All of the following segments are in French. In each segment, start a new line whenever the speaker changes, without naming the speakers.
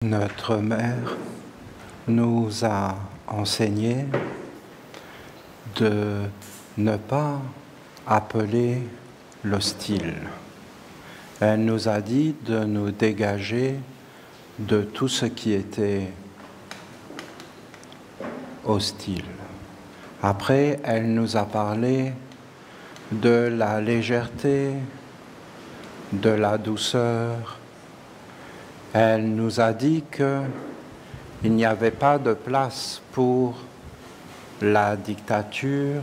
Notre mère nous a enseigné de ne pas appeler l'hostile. Elle nous a dit de nous dégager de tout ce qui était hostile. Après, elle nous a parlé de la légèreté, de la douceur. Elle nous a dit qu'il n'y avait pas de place pour la dictature,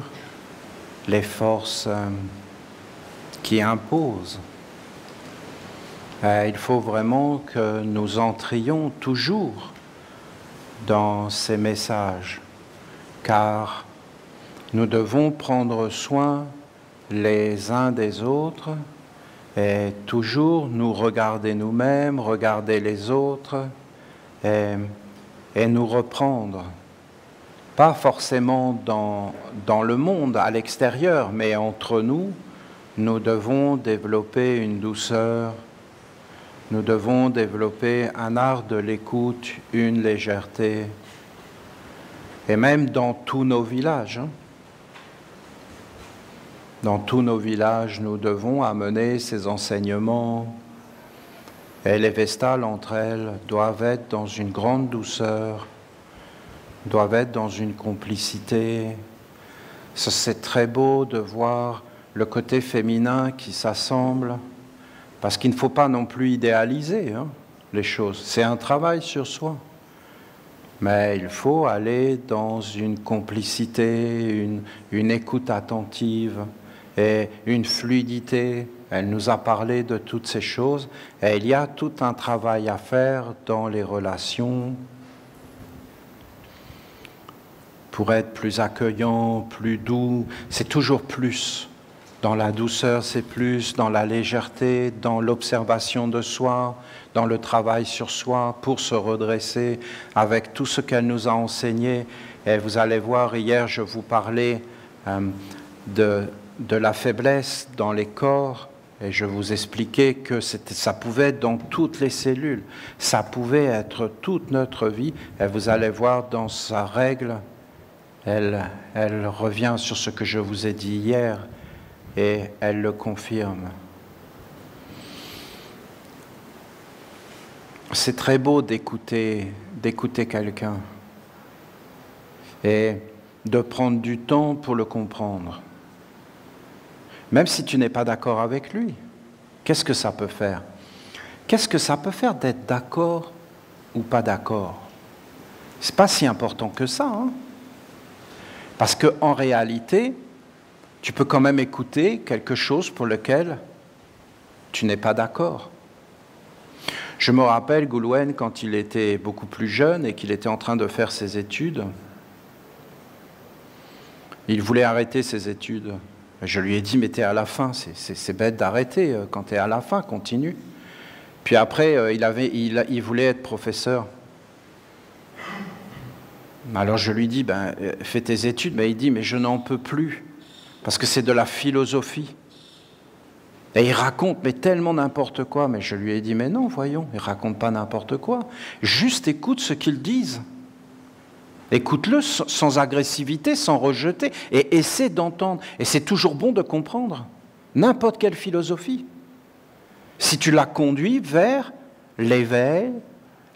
les forces qui imposent. Il faut vraiment que nous entrions toujours dans ces messages, car nous devons prendre soin les uns des autres et toujours nous regarder nous-mêmes, regarder les autres et nous reprendre. Pas forcément dans le monde, à l'extérieur, mais entre nous, nous devons développer une douceur, nous devons développer un art de l'écoute, une légèreté, et même dans tous nos villages. Dans tous nos villages, nous devons amener ces enseignements. Et les vestales, entre elles, doivent être dans une grande douceur, doivent être dans une complicité. C'est très beau de voir le côté féminin qui s'assemble, parce qu'il ne faut pas non plus idéaliser les choses. C'est un travail sur soi. Mais il faut aller dans une complicité, une écoute attentive et une fluidité. Elle nous a parlé de toutes ces choses et il y a tout un travail à faire dans les relations pour être plus accueillant, plus doux. C'est toujours plus. Dans la douceur, c'est plus, dans la légèreté, dans l'observation de soi, dans le travail sur soi, pour se redresser avec tout ce qu'elle nous a enseigné. Et vous allez voir, hier, je vous parlais de la faiblesse dans les corps, et je vous expliquais que ça pouvait être dans toutes les cellules, ça pouvait être toute notre vie, et vous allez voir dans sa règle, elle revient sur ce que je vous ai dit hier, et elle le confirme. C'est très beau d'écouter quelqu'un et de prendre du temps pour le comprendre. Même si tu n'es pas d'accord avec lui, qu'est-ce que ça peut faire? Qu'est-ce que ça peut faire d'être d'accord ou pas d'accord? C'est pas si important que ça, Parce qu'en réalité, tu peux quand même écouter quelque chose pour lequel tu n'es pas d'accord. Je me rappelle Goulwen quand il était beaucoup plus jeune et qu'il était en train de faire ses études. Il voulait arrêter ses études. Je lui ai dit, mais t'es à la fin, c'est bête d'arrêter. Quand t'es à la fin, continue. Puis après, il voulait être professeur. Alors je lui dis, fais tes études. Mais il dit, mais je n'en peux plus. Parce que c'est de la philosophie. Et il raconte, mais tellement n'importe quoi. Mais je lui ai dit, mais non, voyons, il ne raconte pas n'importe quoi. Juste écoute ce qu'ils disent. Écoute-le sans agressivité, sans rejeter, et essaie d'entendre. Et c'est toujours bon de comprendre n'importe quelle philosophie. Si tu la conduis vers l'éveil,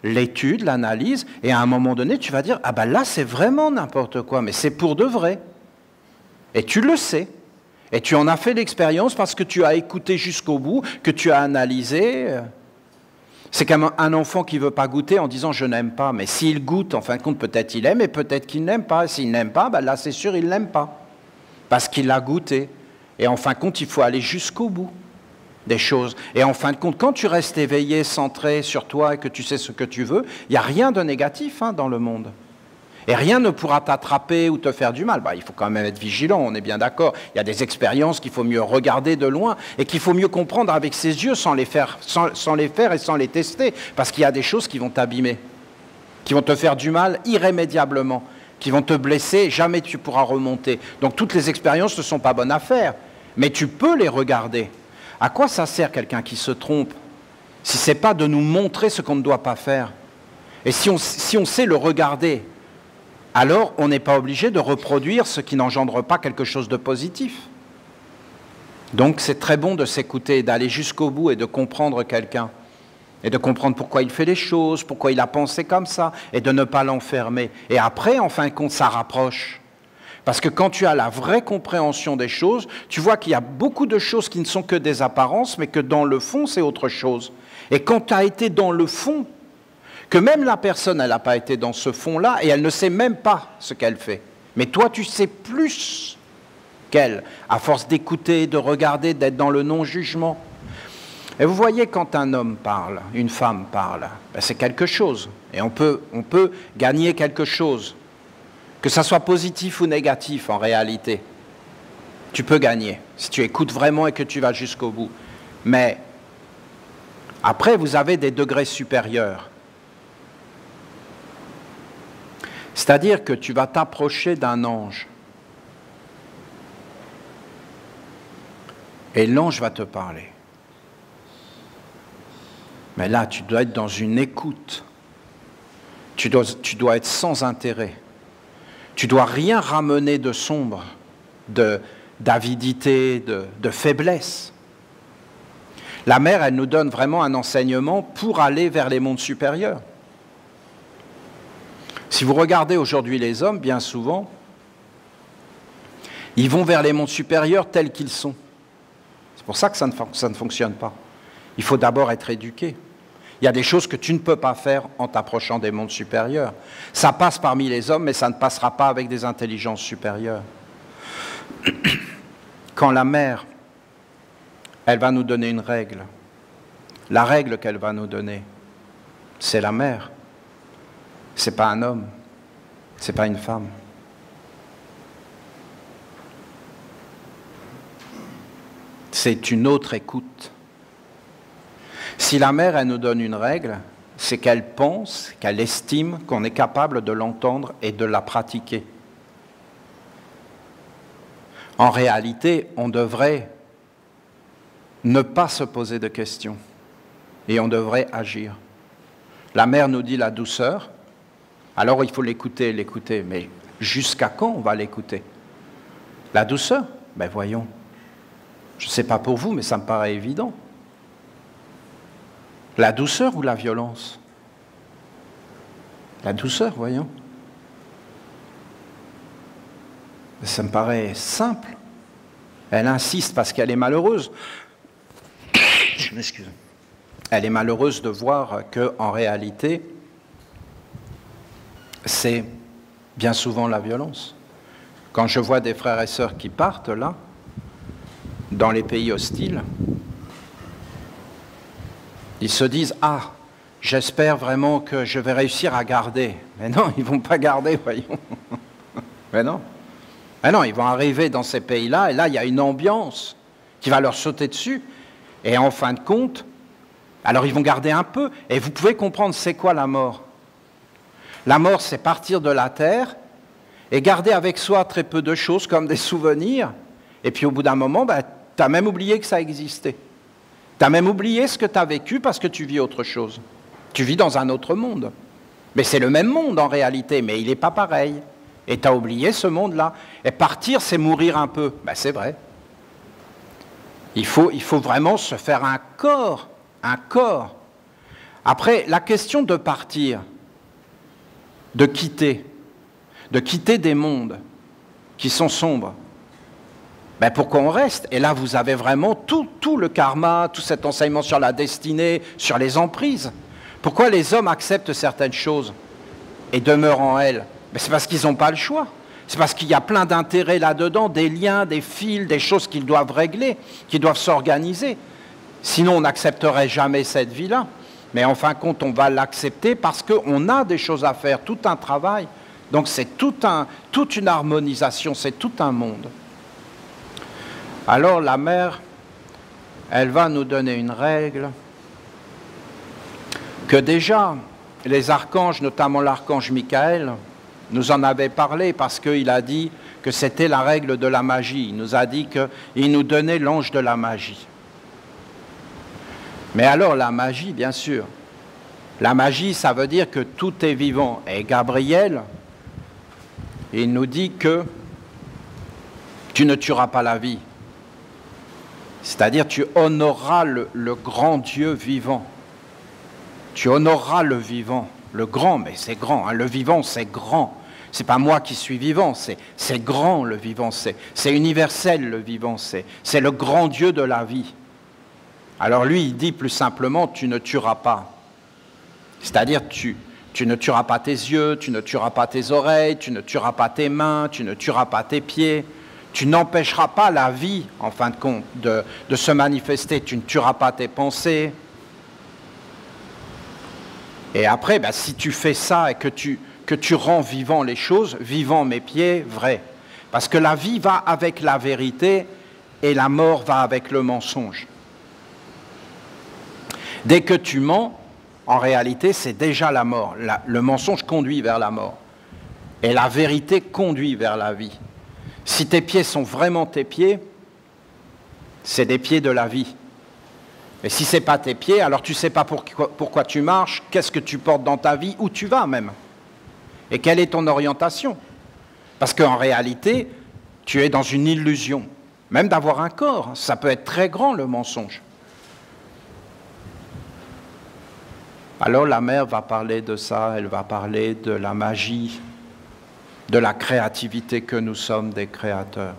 l'étude, l'analyse, et à un moment donné, tu vas dire, ah ben là, c'est vraiment n'importe quoi, mais c'est pour de vrai. Et tu le sais. Et tu en as fait l'expérience parce que tu as écouté jusqu'au bout, que tu as analysé. C'est comme un enfant qui ne veut pas goûter en disant « je n'aime pas ». Mais s'il goûte, en fin de compte, peut-être il aime et peut-être qu'il n'aime pas. S'il n'aime pas, là c'est sûr il ne l'aime pas. Parce qu'il l'a goûté. Et en fin de compte, il faut aller jusqu'au bout des choses. Et en fin de compte, quand tu restes éveillé, centré sur toi et que tu sais ce que tu veux, il n'y a rien de négatif dans le monde. Et rien ne pourra t'attraper ou te faire du mal. Il faut quand même être vigilant, on est bien d'accord. Il y a des expériences qu'il faut mieux regarder de loin et qu'il faut mieux comprendre avec ses yeux sans les faire et sans les tester. Parce qu'il y a des choses qui vont t'abîmer, qui vont te faire du mal irrémédiablement, qui vont te blesser, jamais tu pourras remonter. Donc toutes les expériences ne sont pas bonnes à faire, mais tu peux les regarder. À quoi ça sert quelqu'un qui se trompe si ce n'est pas de nous montrer ce qu'on ne doit pas faire? Et si on sait le regarder, alors on n'est pas obligé de reproduire ce qui n'engendre pas quelque chose de positif. Donc c'est très bon de s'écouter, d'aller jusqu'au bout et de comprendre quelqu'un. Et de comprendre pourquoi il fait les choses, pourquoi il a pensé comme ça, et de ne pas l'enfermer. Et après, en fin de compte, ça rapproche. Parce que quand tu as la vraie compréhension des choses, tu vois qu'il y a beaucoup de choses qui ne sont que des apparences, mais que dans le fond, c'est autre chose. Et quand tu as été dans le fond, que même la personne, elle n'a pas été dans ce fond-là, et elle ne sait même pas ce qu'elle fait. Mais toi, tu sais plus qu'elle, à force d'écouter, de regarder, d'être dans le non-jugement. Et vous voyez, quand un homme parle, une femme parle, ben c'est quelque chose. Et on peut gagner quelque chose. Que ça soit positif ou négatif, en réalité. Tu peux gagner, si tu écoutes vraiment et que tu vas jusqu'au bout. Mais après, vous avez des degrés supérieurs. C'est-à-dire que tu vas t'approcher d'un ange. Et l'ange va te parler. Mais là, tu dois être dans une écoute. Tu dois être sans intérêt. Tu dois rien ramener de sombre, d'avidité, de faiblesse. La mère, elle nous donne vraiment un enseignement pour aller vers les mondes supérieurs. Si vous regardez aujourd'hui les hommes, bien souvent, ils vont vers les mondes supérieurs tels qu'ils sont. C'est pour ça que ça ne fonctionne pas. Il faut d'abord être éduqué. Il y a des choses que tu ne peux pas faire en t'approchant des mondes supérieurs. Ça passe parmi les hommes, mais ça ne passera pas avec des intelligences supérieures. Quand la mère, elle va nous donner une règle, la règle qu'elle va nous donner, c'est la mère. Ce n'est pas un homme, ce n'est pas une femme. C'est une autre écoute. Si la mère, elle nous donne une règle, c'est qu'elle pense, qu'elle estime qu'on est capable de l'entendre et de la pratiquer. En réalité, on devrait ne pas se poser de questions et on devrait agir. La mère nous dit la douceur, alors il faut l'écouter, mais jusqu'à quand on va l'écouter? La douceur? Ben voyons, je ne sais pas pour vous, mais ça me paraît évident. La douceur ou la violence? La douceur, voyons. Ça me paraît simple. Elle insiste parce qu'elle est malheureuse. Je m'excuse. Elle est malheureuse de voir qu'en réalité, c'est bien souvent la violence. Quand je vois des frères et sœurs qui partent là, dans les pays hostiles, ils se disent « Ah, j'espère vraiment que je vais réussir à garder. » Mais non, ils ne vont pas garder, voyons. Mais non. Mais non, ils vont arriver dans ces pays-là, et là, il y a une ambiance qui va leur sauter dessus. Et en fin de compte, alors ils vont garder un peu. Et vous pouvez comprendre, c'est quoi la mort? La mort, c'est partir de la terre et garder avec soi très peu de choses comme des souvenirs. Et puis au bout d'un moment, ben, tu as même oublié que ça existait. Tu as même oublié ce que tu as vécu parce que tu vis autre chose. Tu vis dans un autre monde. Mais c'est le même monde en réalité, mais il n'est pas pareil. Et tu as oublié ce monde-là. Et partir, c'est mourir un peu. Ben, c'est vrai. Il faut vraiment se faire un corps. Un corps. Après, la question de partir, de quitter des mondes qui sont sombres, ben pourquoi on reste? Et là, vous avez vraiment tout le karma, tout cet enseignement sur la destinée, sur les emprises. Pourquoi les hommes acceptent certaines choses et demeurent en elles? Ben c'est parce qu'ils n'ont pas le choix. C'est parce qu'il y a plein d'intérêts là-dedans, des liens, des fils, des choses qu'ils doivent régler, qui doivent s'organiser. Sinon, on n'accepterait jamais cette vie-là. Mais en fin de compte, on va l'accepter parce qu'on a des choses à faire, tout un travail. Donc c'est toute une harmonisation, c'est tout un monde. Alors la mère, elle va nous donner une règle que déjà les archanges, notamment l'archange Michael, nous en avait parlé parce qu'il a dit que c'était la règle de la magie. Il nous a dit qu'il nous donnait l'ange de la magie. Mais alors la magie, bien sûr, La magie, ça veut dire que tout est vivant. Et Gabriel, il nous dit que tu ne tueras pas la vie. C'est-à-dire tu honoreras le grand Dieu vivant. Tu honoreras le vivant. Le grand, mais c'est grand. Hein. Le vivant, c'est grand. C'est pas moi qui suis vivant, c'est grand le vivant. C'est universel le vivant. C'est le grand Dieu de la vie. Alors lui, il dit plus simplement, tu ne tueras pas. C'est-à-dire tu ne tueras pas tes yeux, tu ne tueras pas tes oreilles, tu ne tueras pas tes mains, tu ne tueras pas tes pieds. Tu n'empêcheras pas la vie, en fin de compte, de se manifester. Tu ne tueras pas tes pensées. Et après, ben, si tu fais ça et que tu rends vivant les choses, vivant mes pieds, vrai. Parce que la vie va avec la vérité et la mort va avec le mensonge. Dès que tu mens, en réalité, c'est déjà la mort. Le mensonge conduit vers la mort. Et la vérité conduit vers la vie. Si tes pieds sont vraiment tes pieds, c'est des pieds de la vie. Et si ce n'est pas tes pieds, alors tu ne sais pas pourquoi tu marches, qu'est-ce que tu portes dans ta vie, où tu vas même. Et quelle est ton orientation? Parce qu'en réalité, tu es dans une illusion. Même d'avoir un corps, ça peut être très grand le mensonge. Alors la mère va parler de ça, elle va parler de la magie, de la créativité que nous sommes des créateurs.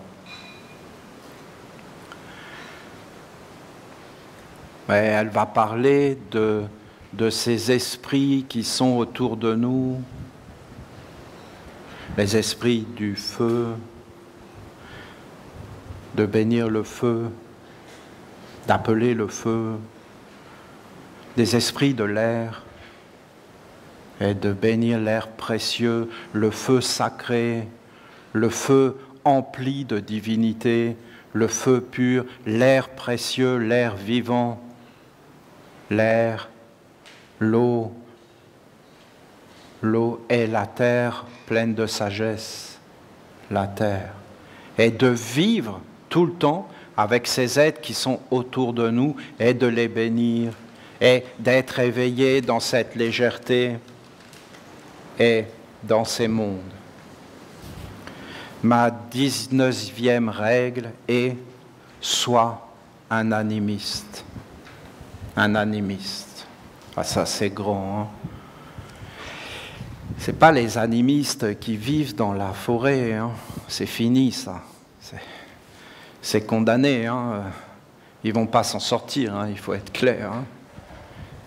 Mais elle va parler de ces esprits qui sont autour de nous, les esprits du feu, de bénir le feu, d'appeler le feu, des esprits de l'air, et de bénir l'air précieux, le feu sacré, le feu empli de divinité, le feu pur, l'air précieux, l'air vivant, l'air, l'eau et la terre pleine de sagesse, la terre, et de vivre tout le temps avec ces êtres qui sont autour de nous et de les bénir et d'être éveillés dans cette légèreté et dans ces mondes. Ma 19e règle est « sois un animiste ». Un animiste. Ah, ça, c'est grand. Hein? Ce n'est pas les animistes qui vivent dans la forêt. Hein? C'est fini, ça. C'est condamné. Hein? Ils ne vont pas s'en sortir, hein? Il faut être clair. Hein?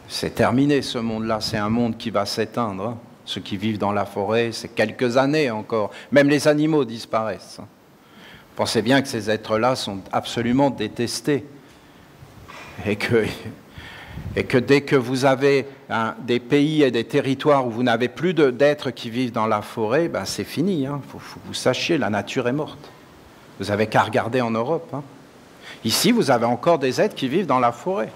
C'est terminé, ce monde-là. C'est un monde qui va s'éteindre. Hein? Ceux qui vivent dans la forêt, c'est quelques années encore. Même les animaux disparaissent. Hein? Pensez bien que ces êtres-là sont absolument détestés. Et que dès que vous avez des pays et des territoires où vous n'avez plus d'êtres qui vivent dans la forêt, ben c'est fini. Hein. Faut que vous sachiez, la nature est morte. Vous n'avez qu'à regarder en Europe. Hein. Ici, vous avez encore des êtres qui vivent dans la forêt.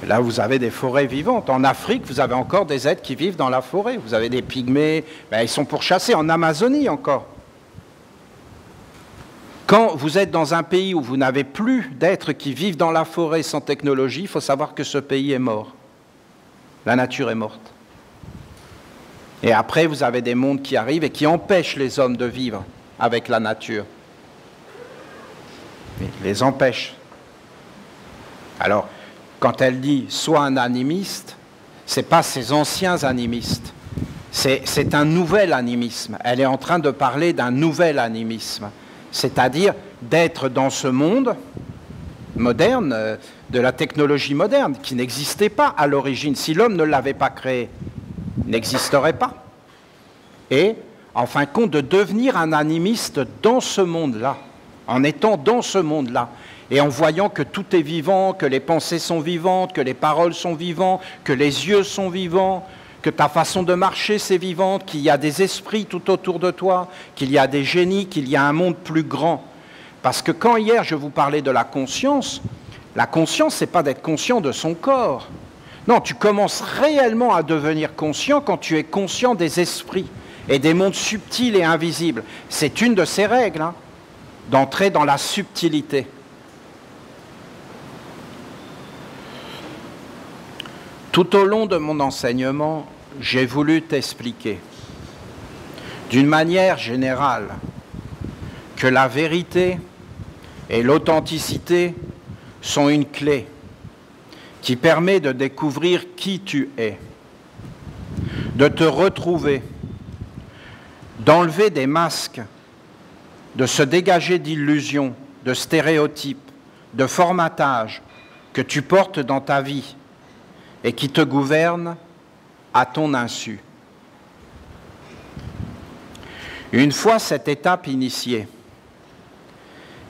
Et là, vous avez des forêts vivantes. En Afrique, vous avez encore des êtres qui vivent dans la forêt. Vous avez des pygmées, ben, ils sont pourchassés. En Amazonie encore. Quand vous êtes dans un pays où vous n'avez plus d'êtres qui vivent dans la forêt sans technologie, il faut savoir que ce pays est mort. La nature est morte. Et après, vous avez des mondes qui arrivent et qui empêchent les hommes de vivre avec la nature. Ils les empêchent. Alors, quand elle dit « sois un animiste », ce n'est pas ces anciens animistes. C'est un nouvel animisme. Elle est en train de parler d'un nouvel animisme. C'est-à-dire d'être dans ce monde moderne, de la technologie moderne, qui n'existait pas à l'origine. Si l'homme ne l'avait pas créé, il n'existerait pas. Et, en fin de compte, de devenir un animiste dans ce monde-là, en étant dans ce monde-là, et en voyant que tout est vivant, que les pensées sont vivantes, que les paroles sont vivantes, que les yeux sont vivants, que ta façon de marcher, c'est vivante, qu'il y a des esprits tout autour de toi, qu'il y a des génies, qu'il y a un monde plus grand. Parce que quand hier je vous parlais de la conscience, c'est pas d'être conscient de son corps. Non, tu commences réellement à devenir conscient quand tu es conscient des esprits et des mondes subtils et invisibles. C'est une de ces règles, hein, d'entrer dans la subtilité. Tout au long de mon enseignement, j'ai voulu t'expliquer, d'une manière générale, que la vérité et l'authenticité sont une clé qui permet de découvrir qui tu es, de te retrouver, d'enlever des masques, de se dégager d'illusions, de stéréotypes, de formatages que tu portes dans ta vie et qui te gouvernent à ton insu. Une fois cette étape initiée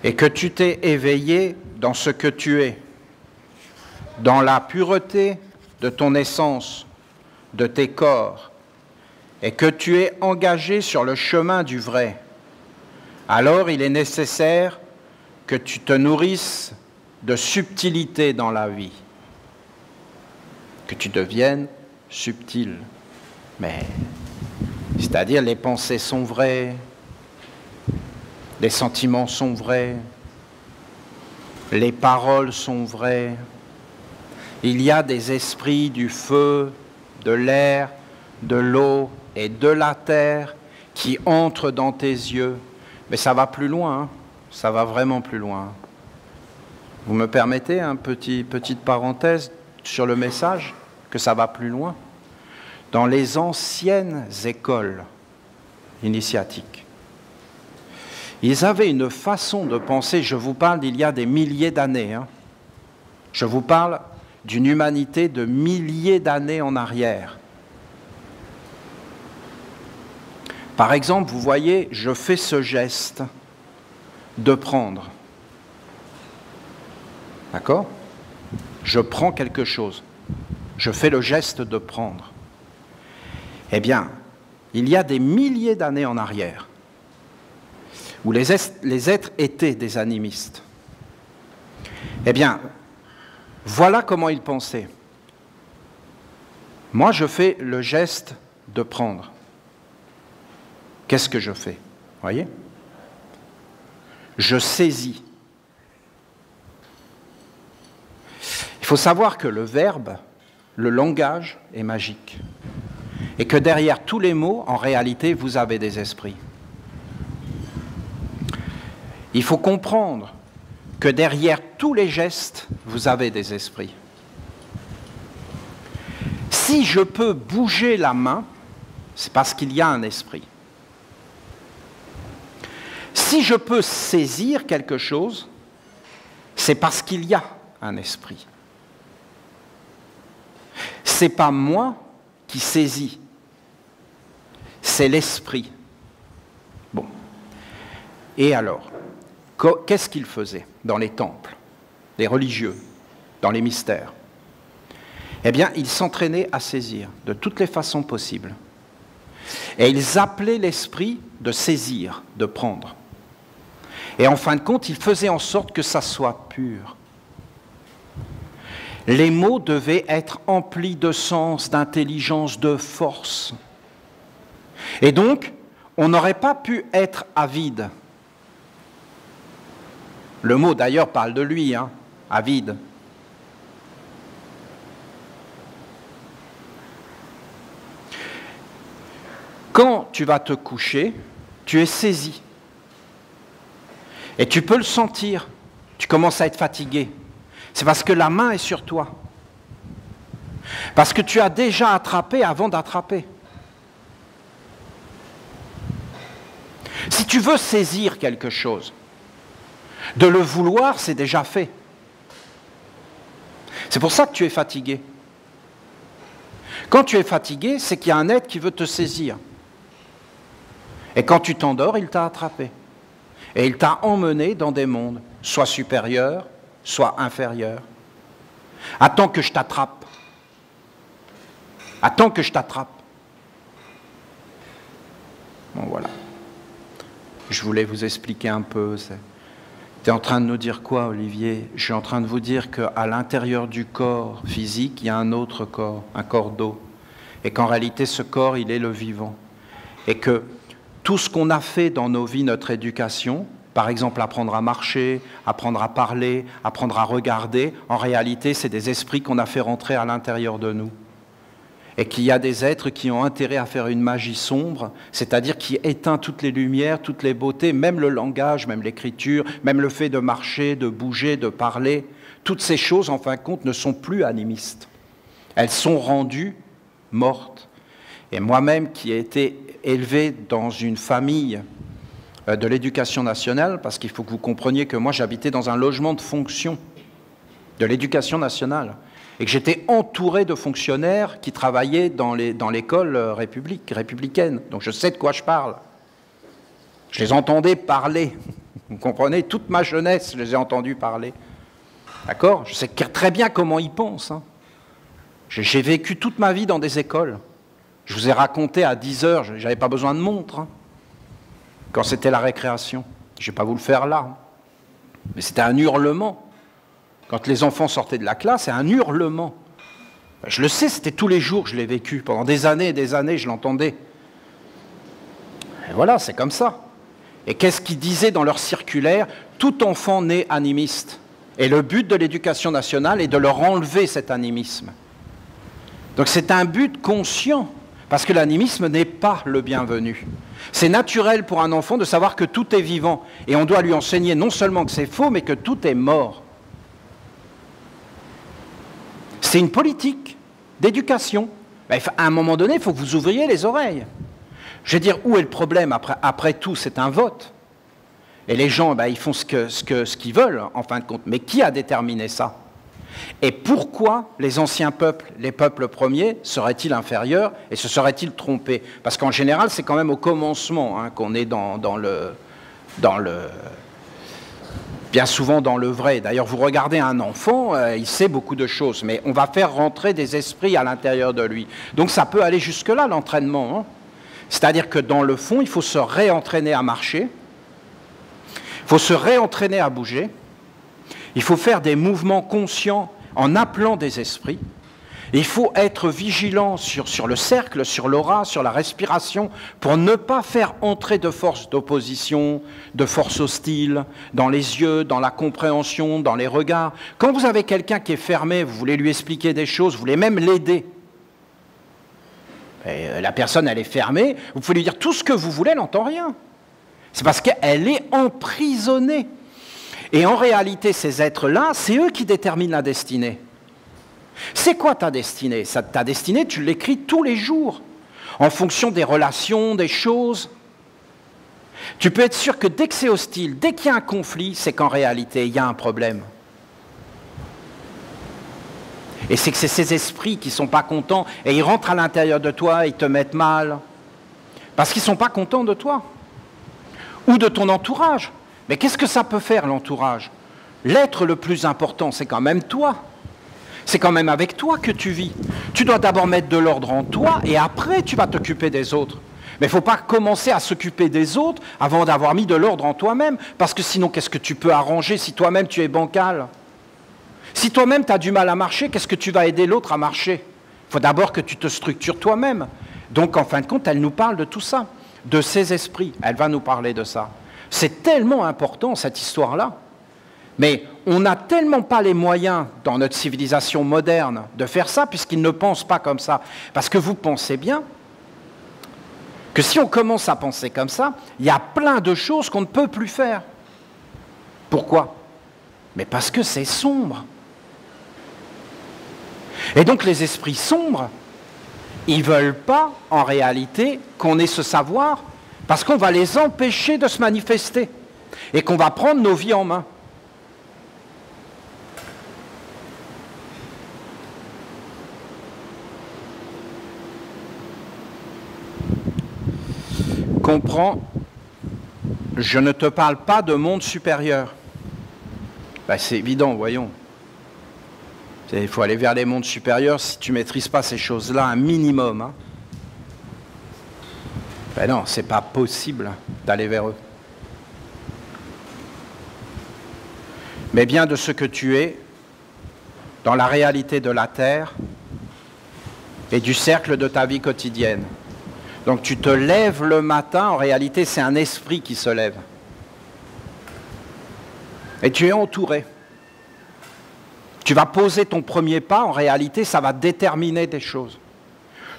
et que tu t'es éveillé dans ce que tu es, dans la pureté de ton essence, de tes corps, et que tu es engagé sur le chemin du vrai, alors il est nécessaire que tu te nourrisses de subtilité dans la vie, que tu deviennes subtil. Mais, c'est-à-dire les pensées sont vraies, les sentiments sont vrais, les paroles sont vraies, il y a des esprits du feu, de l'air, de l'eau et de la terre qui entrent dans tes yeux. Mais ça va plus loin, hein. Ça va vraiment plus loin. Vous me permettez une petite parenthèse sur le message, que ça va plus loin? Dans les anciennes écoles initiatiques, ils avaient une façon de penser, je vous parle d'il y a des milliers d'années, hein. Je vous parle d'une humanité de milliers d'années en arrière. Par exemple, vous voyez, je fais ce geste de prendre. D'accord? Je prends quelque chose. Je fais le geste de prendre. Eh bien, il y a des milliers d'années en arrière, où les êtres étaient des animistes. Eh bien, voilà comment ils pensaient. Moi, je fais le geste de prendre. Qu'est-ce que je fais? Voyez? Je saisis. Il faut savoir que le verbe, le langage est magique. Et que derrière tous les mots, en réalité, vous avez des esprits. Il faut comprendre que derrière tous les gestes, vous avez des esprits. Si je peux bouger la main, c'est parce qu'il y a un esprit. Si je peux saisir quelque chose, c'est parce qu'il y a un esprit. Ce n'est pas moi qui saisis, c'est l'esprit. Bon. Et alors, qu'est-ce qu'ils faisaient dans les temples, les religieux, dans les mystères? Eh bien, ils s'entraînaient à saisir de toutes les façons possibles. Et ils appelaient l'esprit de saisir, de prendre. Et en fin de compte, ils faisaient en sorte que ça soit pur. Les mots devaient être emplis de sens, d'intelligence, de force. Et donc, on n'aurait pas pu être avide. Le mot d'ailleurs parle de lui, hein, avide. Quand tu vas te coucher, tu es saisi. Et tu peux le sentir. Tu commences à être fatigué. C'est parce que la main est sur toi. Parce que tu as déjà attrapé avant d'attraper. Si tu veux saisir quelque chose, de le vouloir, c'est déjà fait. C'est pour ça que tu es fatigué. Quand tu es fatigué, c'est qu'il y a un être qui veut te saisir. Et quand tu t'endors, il t'a attrapé. Et il t'a emmené dans des mondes, soit supérieurs, soit inférieurs. Attends que je t'attrape. Attends que je t'attrape. Bon, voilà. Je voulais vous expliquer un peu. Tu es en train de nous dire quoi, Olivier? Je suis en train de vous dire qu'à l'intérieur du corps physique, il y a un autre corps, un corps d'eau. Et qu'en réalité, ce corps, il est le vivant. Et que tout ce qu'on a fait dans nos vies, notre éducation, Par exemple, apprendre à marcher, apprendre à parler, apprendre à regarder. En réalité, c'est des esprits qu'on a fait rentrer à l'intérieur de nous. Et qu'il y a des êtres qui ont intérêt à faire une magie sombre, c'est-à-dire qui éteint toutes les lumières, toutes les beautés, même le langage, même l'écriture, même le fait de marcher, de bouger, de parler. Toutes ces choses, en fin de compte, ne sont plus animistes. Elles sont rendues mortes. Et moi-même, qui ai été élevé dans une famille de l'éducation nationale, parce qu'il faut que vous compreniez que moi j'habitais dans un logement de fonction de l'éducation nationale et que j'étais entouré de fonctionnaires qui travaillaient dans l'école républicaine. Donc je sais de quoi je parle. Je les entendais parler. Vous comprenez? Toute ma jeunesse, je les ai entendus parler. D'accord? Je sais très bien comment ils pensent. Hein. J'ai vécu toute ma vie dans des écoles. Je vous ai raconté à 10 heures, je n'avais pas besoin de montre. Hein. Quand c'était la récréation. Je ne vais pas vous le faire là. Mais c'était un hurlement. Quand les enfants sortaient de la classe, c'est un hurlement. Je le sais, c'était tous les jours que je l'ai vécu. Pendant des années, je l'entendais. Et voilà, c'est comme ça. Et qu'est-ce qu'ils disaient dans leur circulaire? Tout enfant naît animiste. Et le but de l'éducation nationale est de leur enlever cet animisme. Donc c'est un but conscient. Parce que l'animisme n'est pas le bienvenu. C'est naturel pour un enfant de savoir que tout est vivant. Et on doit lui enseigner non seulement que c'est faux, mais que tout est mort. C'est une politique d'éducation. À un moment donné, il faut que vous ouvriez les oreilles. Je veux dire, où est le problème? Après tout, c'est un vote. Et les gens, ils font ce qu'ils veulent, en fin de compte. Mais qui a déterminé ça? Et pourquoi les anciens peuples, les peuples premiers, seraient-ils inférieurs et se seraient-ils trompés? Parce qu'en général, c'est quand même au commencement qu'on est bien souvent dans le vrai. D'ailleurs, vous regardez un enfant, il sait beaucoup de choses, mais on va faire rentrer des esprits à l'intérieur de lui. Donc ça peut aller jusque-là, l'entraînement. Hein. C'est-à-dire que dans le fond, il faut se réentraîner à marcher, il faut se réentraîner à bouger, il faut faire des mouvements conscients en appelant des esprits. Il faut être vigilant sur le cercle, sur l'aura, sur la respiration, pour ne pas faire entrer de forces d'opposition, de forces hostiles, dans les yeux, dans la compréhension, dans les regards. Quand vous avez quelqu'un qui est fermé, vous voulez lui expliquer des choses, vous voulez même l'aider. Et la personne, elle est fermée, vous pouvez lui dire tout ce que vous voulez, elle n'entend rien. C'est parce qu'elle est emprisonnée. Et en réalité, ces êtres-là, c'est eux qui déterminent la destinée. C'est quoi ta destinée? Ta destinée, tu l'écris tous les jours, en fonction des relations, des choses. Tu peux être sûr que dès que c'est hostile, dès qu'il y a un conflit, c'est qu'en réalité, il y a un problème. Et c'est que c'est ces esprits qui ne sont pas contents, et ils rentrent à l'intérieur de toi, ils te mettent mal, parce qu'ils ne sont pas contents de toi, ou de ton entourage. Mais qu'est-ce que ça peut faire, l'entourage? L'être le plus important, c'est quand même toi. C'est quand même avec toi que tu vis. Tu dois d'abord mettre de l'ordre en toi, et après, tu vas t'occuper des autres. Mais il ne faut pas commencer à s'occuper des autres avant d'avoir mis de l'ordre en toi-même, parce que sinon, qu'est-ce que tu peux arranger si toi-même, tu es bancal? Si toi-même, tu as du mal à marcher, qu'est-ce que tu vas aider l'autre à marcher? Il faut d'abord que tu te structures toi-même. Donc, en fin de compte, elle nous parle de tout ça, de ses esprits. Elle va nous parler de ça. C'est tellement important, cette histoire-là. Mais on n'a tellement pas les moyens, dans notre civilisation moderne, de faire ça, puisqu'ils ne pensent pas comme ça. Parce que vous pensez bien que si on commence à penser comme ça, il y a plein de choses qu'on ne peut plus faire. Pourquoi? Mais parce que c'est sombre. Et donc les esprits sombres, ils ne veulent pas, en réalité, qu'on ait ce savoir, parce qu'on va les empêcher de se manifester, et qu'on va prendre nos vies en main. Comprends, je ne te parle pas de monde supérieur. Ben, c'est évident, voyons. Il faut aller vers les mondes supérieurs si tu ne maîtrises pas ces choses-là, un minimum. Hein. Ben non, c'est pas possible d'aller vers eux. Mais bien de ce que tu es, dans la réalité de la terre et du cercle de ta vie quotidienne. Donc tu te lèves le matin, en réalité c'est un esprit qui se lève. Et tu es entouré. Tu vas poser ton premier pas, en réalité, ça va déterminer des choses.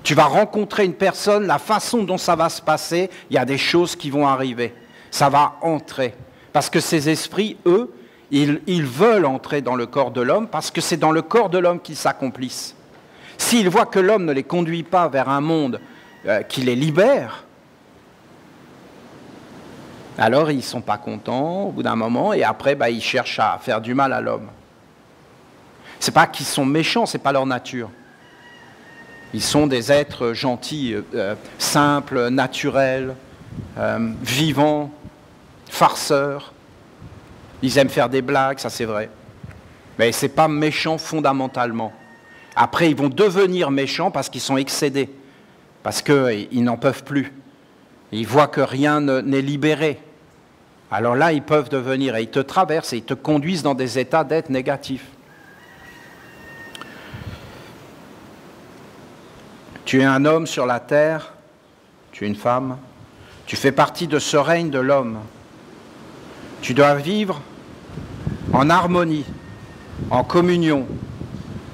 Tu vas rencontrer une personne, la façon dont ça va se passer, il y a des choses qui vont arriver. Ça va entrer. Parce que ces esprits, eux, ils veulent entrer dans le corps de l'homme parce que c'est dans le corps de l'homme qu'ils s'accomplissent. S'ils voient que l'homme ne les conduit pas vers un monde qui les libère, alors ils ne sont pas contents au bout d'un moment et après ils cherchent à faire du mal à l'homme. Ce n'est pas qu'ils sont méchants, ce n'est pas leur nature. Ils sont des êtres gentils, simples, naturels, vivants, farceurs. Ils aiment faire des blagues, ça c'est vrai. Mais ce n'est pas méchant fondamentalement. Après, ils vont devenir méchants parce qu'ils sont excédés, parce qu'ils n'en peuvent plus. Ils voient que rien n'est libéré. Alors là, ils peuvent devenir, et ils te traversent, et ils te conduisent dans des états d'être négatifs. Tu es un homme sur la terre, tu es une femme, tu fais partie de ce règne de l'homme. Tu dois vivre en harmonie, en communion,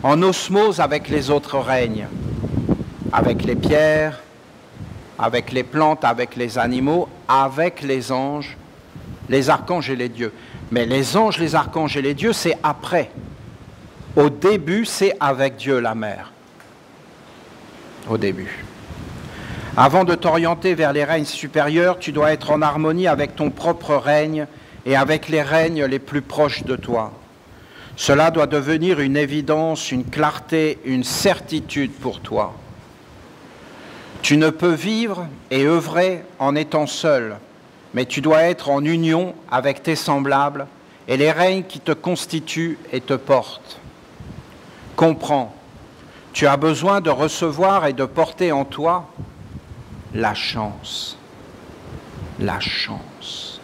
en osmose avec les autres règnes, avec les pierres, avec les plantes, avec les animaux, avec les anges, les archanges et les dieux. Mais les anges, les archanges et les dieux, c'est après. Au début, c'est avec Dieu, la mère. Au début. Avant de t'orienter vers les règnes supérieurs, tu dois être en harmonie avec ton propre règne et avec les règnes les plus proches de toi. Cela doit devenir une évidence, une clarté, une certitude pour toi. Tu ne peux vivre et œuvrer en étant seul, mais tu dois être en union avec tes semblables et les règnes qui te constituent et te portent. Comprends, tu as besoin de recevoir et de porter en toi la chance. La chance.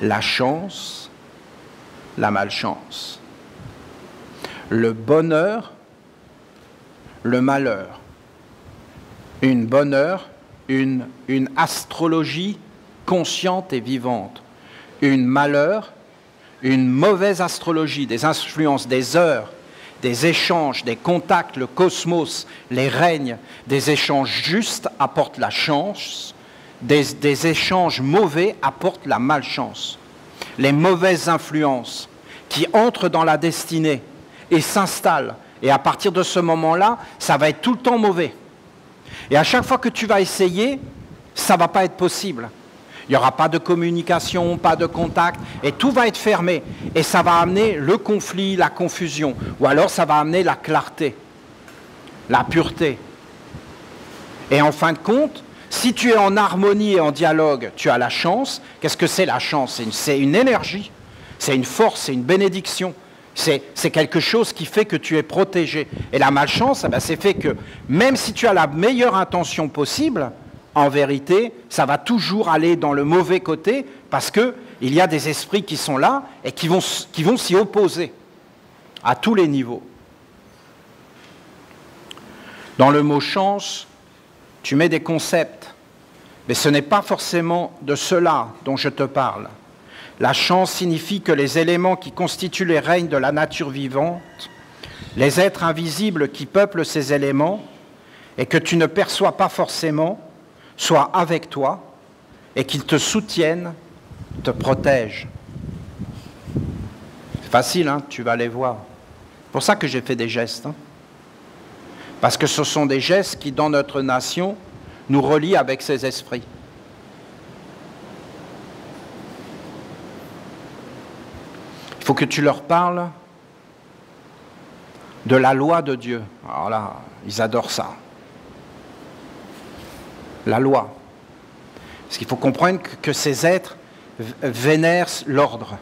La chance, la malchance. Le bonheur, le malheur. Une bonne heure, une astrologie consciente et vivante. Une malheur, une mauvaise astrologie, des influences, des heures, des échanges, des contacts, le cosmos, les règnes, des échanges justes apportent la chance, des échanges mauvais apportent la malchance. Les mauvaises influences qui entrent dans la destinée et s'installent, et à partir de ce moment-là, ça va être tout le temps mauvais. Et à chaque fois que tu vas essayer, ça ne va pas être possible. Il n'y aura pas de communication, pas de contact, et tout va être fermé. Et ça va amener le conflit, la confusion, ou alors ça va amener la clarté, la pureté. Et en fin de compte, si tu es en harmonie et en dialogue, tu as la chance. Qu'est-ce que c'est la chance ? C'est une énergie, c'est une force, c'est une bénédiction. C'est quelque chose qui fait que tu es protégé. Et la malchance, c'est fait que même si tu as la meilleure intention possible, en vérité, ça va toujours aller dans le mauvais côté parce qu'il y a des esprits qui sont là et qui vont s'y opposer à tous les niveaux. Dans le mot chance, tu mets des concepts, mais ce n'est pas forcément de cela dont je te parle. La chance signifie que les éléments qui constituent les règnes de la nature vivante, les êtres invisibles qui peuplent ces éléments et que tu ne perçois pas forcément, soient avec toi et qu'ils te soutiennent, te protègent. C'est facile, hein, tu vas les voir. C'est pour ça que j'ai fait des gestes. Hein. Parce que ce sont des gestes qui, dans notre nation, nous relient avec ces esprits. Il faut que tu leur parles de la loi de Dieu. Alors là, ils adorent ça. La loi. Parce qu'il faut comprendre que ces êtres vénèrent l'ordre,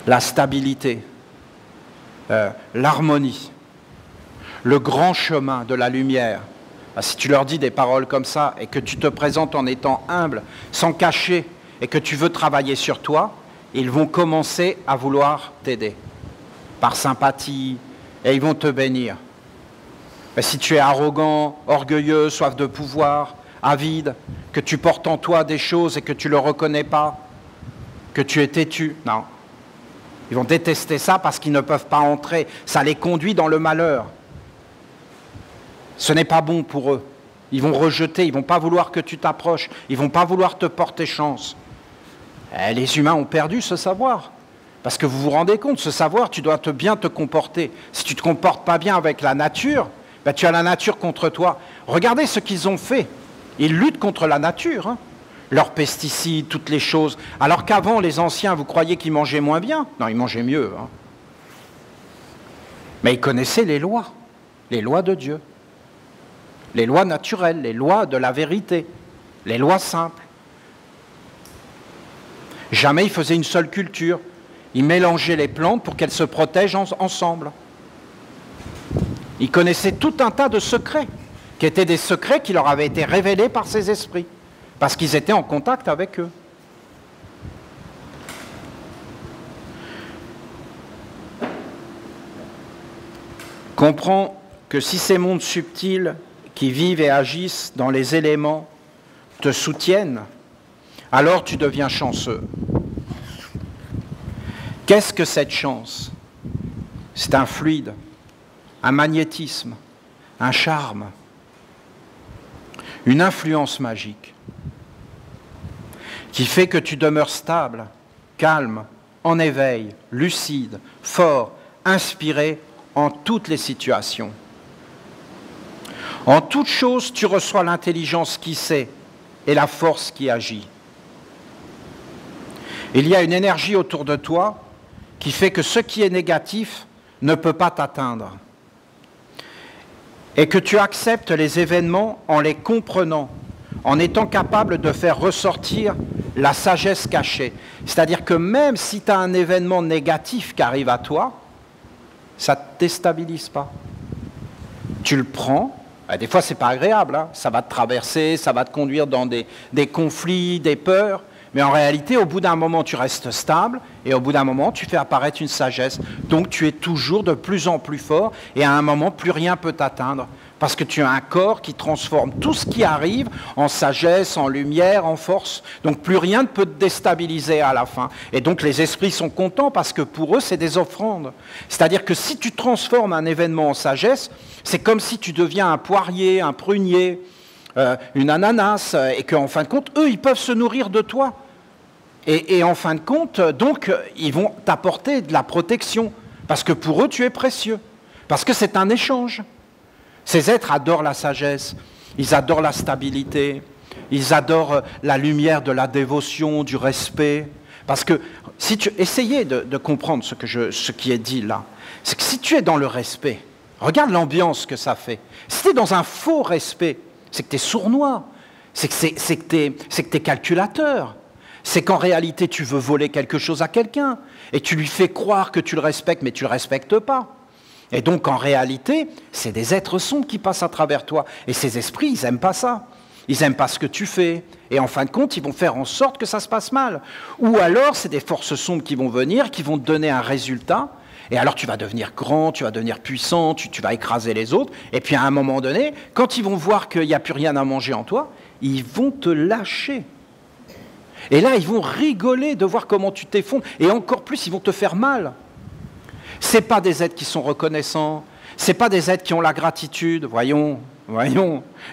la stabilité, l'harmonie, le grand chemin de la lumière. Si tu leur dis des paroles comme ça et que tu te présentes en étant humble, sans cacher, et que tu veux travailler sur toi, ils vont commencer à vouloir t'aider, par sympathie, et ils vont te bénir. Mais si tu es arrogant, orgueilleux, soif de pouvoir, avide, que tu portes en toi des choses et que tu ne le reconnais pas, que tu es têtu. Non. Ils vont détester ça parce qu'ils ne peuvent pas entrer. Ça les conduit dans le malheur. Ce n'est pas bon pour eux. Ils vont rejeter, ils ne vont pas vouloir que tu t'approches, ils ne vont pas vouloir te porter chance. Les humains ont perdu ce savoir. Parce que vous vous rendez compte, ce savoir, tu dois bien te comporter. Si tu ne te comportes pas bien avec la nature, ben tu as la nature contre toi. Regardez ce qu'ils ont fait. Ils luttent contre la nature. Hein. Leurs pesticides, toutes les choses. Alors qu'avant, les anciens, vous croyez qu'ils mangeaient moins bien? Non, ils mangeaient mieux. Hein. Mais ils connaissaient les lois de Dieu. Les lois naturelles, les lois de la vérité, les lois simples. Jamais ils faisaient une seule culture. Ils mélangeaient les plantes pour qu'elles se protègent ensemble. Ils connaissaient tout un tas de secrets, qui étaient des secrets qui leur avaient été révélés par ces esprits, parce qu'ils étaient en contact avec eux. Comprends que si ces mondes subtils qui vivent et agissent dans les éléments te soutiennent, alors tu deviens chanceux. Qu'est-ce que cette chance? C'est un fluide, un magnétisme, un charme, une influence magique qui fait que tu demeures stable, calme, en éveil, lucide, fort, inspiré en toutes les situations. En toute chose, tu reçois l'intelligence qui sait et la force qui agit. Il y a une énergie autour de toi qui fait que ce qui est négatif ne peut pas t'atteindre. Et que tu acceptes les événements en les comprenant, en étant capable de faire ressortir la sagesse cachée. C'est-à-dire que même si tu as un événement négatif qui arrive à toi, ça ne te déstabilise pas. Tu le prends. Des fois, ce n'est pas agréable, hein. Ça va te traverser, ça va te conduire dans des conflits, des peurs. Mais en réalité, au bout d'un moment, tu restes stable et au bout d'un moment, tu fais apparaître une sagesse. Donc, tu es toujours de plus en plus fort et à un moment, plus rien peut t'atteindre. Parce que tu as un corps qui transforme tout ce qui arrive en sagesse, en lumière, en force. Donc, plus rien ne peut te déstabiliser à la fin. Et donc, les esprits sont contents parce que pour eux, c'est des offrandes. C'est-à-dire que si tu transformes un événement en sagesse, c'est comme si tu deviens un poirier, un prunier, une ananas, et qu'en fin de compte, eux, ils peuvent se nourrir de toi. Et en fin de compte, donc, ils vont t'apporter de la protection. Parce que pour eux, tu es précieux. Parce que c'est un échange. Ces êtres adorent la sagesse, ils adorent la stabilité, ils adorent la lumière de la dévotion, du respect. Parce que, si tu essayez de comprendre ce qui est dit là, c'est que si tu es dans le respect, regarde l'ambiance que ça fait. Si tu es dans un faux respect, c'est que tu es sournois, c'est que tu es calculateur. C'est qu'en réalité, tu veux voler quelque chose à quelqu'un et tu lui fais croire que tu le respectes, mais tu ne le respectes pas. Et donc, en réalité, c'est des êtres sombres qui passent à travers toi. Et ces esprits, ils n'aiment pas ça. Ils n'aiment pas ce que tu fais. Et en fin de compte, ils vont faire en sorte que ça se passe mal. Ou alors, c'est des forces sombres qui vont venir, qui vont te donner un résultat. Et alors, tu vas devenir grand, tu vas devenir puissant, tu vas écraser les autres. Et puis, à un moment donné, quand ils vont voir qu'il n'y a plus rien à manger en toi, ils vont te lâcher. Et là, ils vont rigoler de voir comment tu t'effondres. Et encore plus, ils vont te faire mal. Ce n'est pas des êtres qui sont reconnaissants. Ce n'est pas des êtres qui ont la gratitude. Voyons.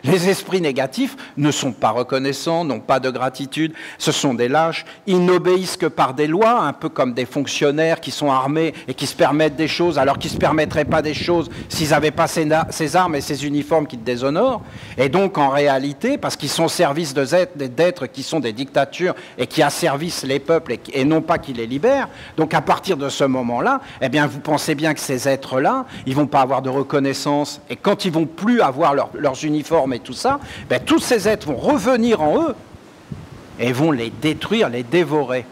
Les esprits négatifs ne sont pas reconnaissants, n'ont pas de gratitude. Ce sont des lâches. Ils n'obéissent que par des lois, un peu comme des fonctionnaires qui sont armés et qui se permettent des choses, alors qu'ils ne se permettraient pas des choses s'ils n'avaient pas ces armes et ces uniformes qui te déshonorent. Et donc, en réalité, parce qu'ils sont au service d'êtres qui sont des dictatures et qui asservissent les peuples et non pas qui les libèrent, donc à partir de ce moment-là, eh bien, vous pensez bien que ces êtres-là, ils ne vont pas avoir de reconnaissance. Et quand ils ne vont plus avoir leurs uniformes et tout ça, ben, tous ces êtres vont revenir en eux et vont les détruire, les dévorer.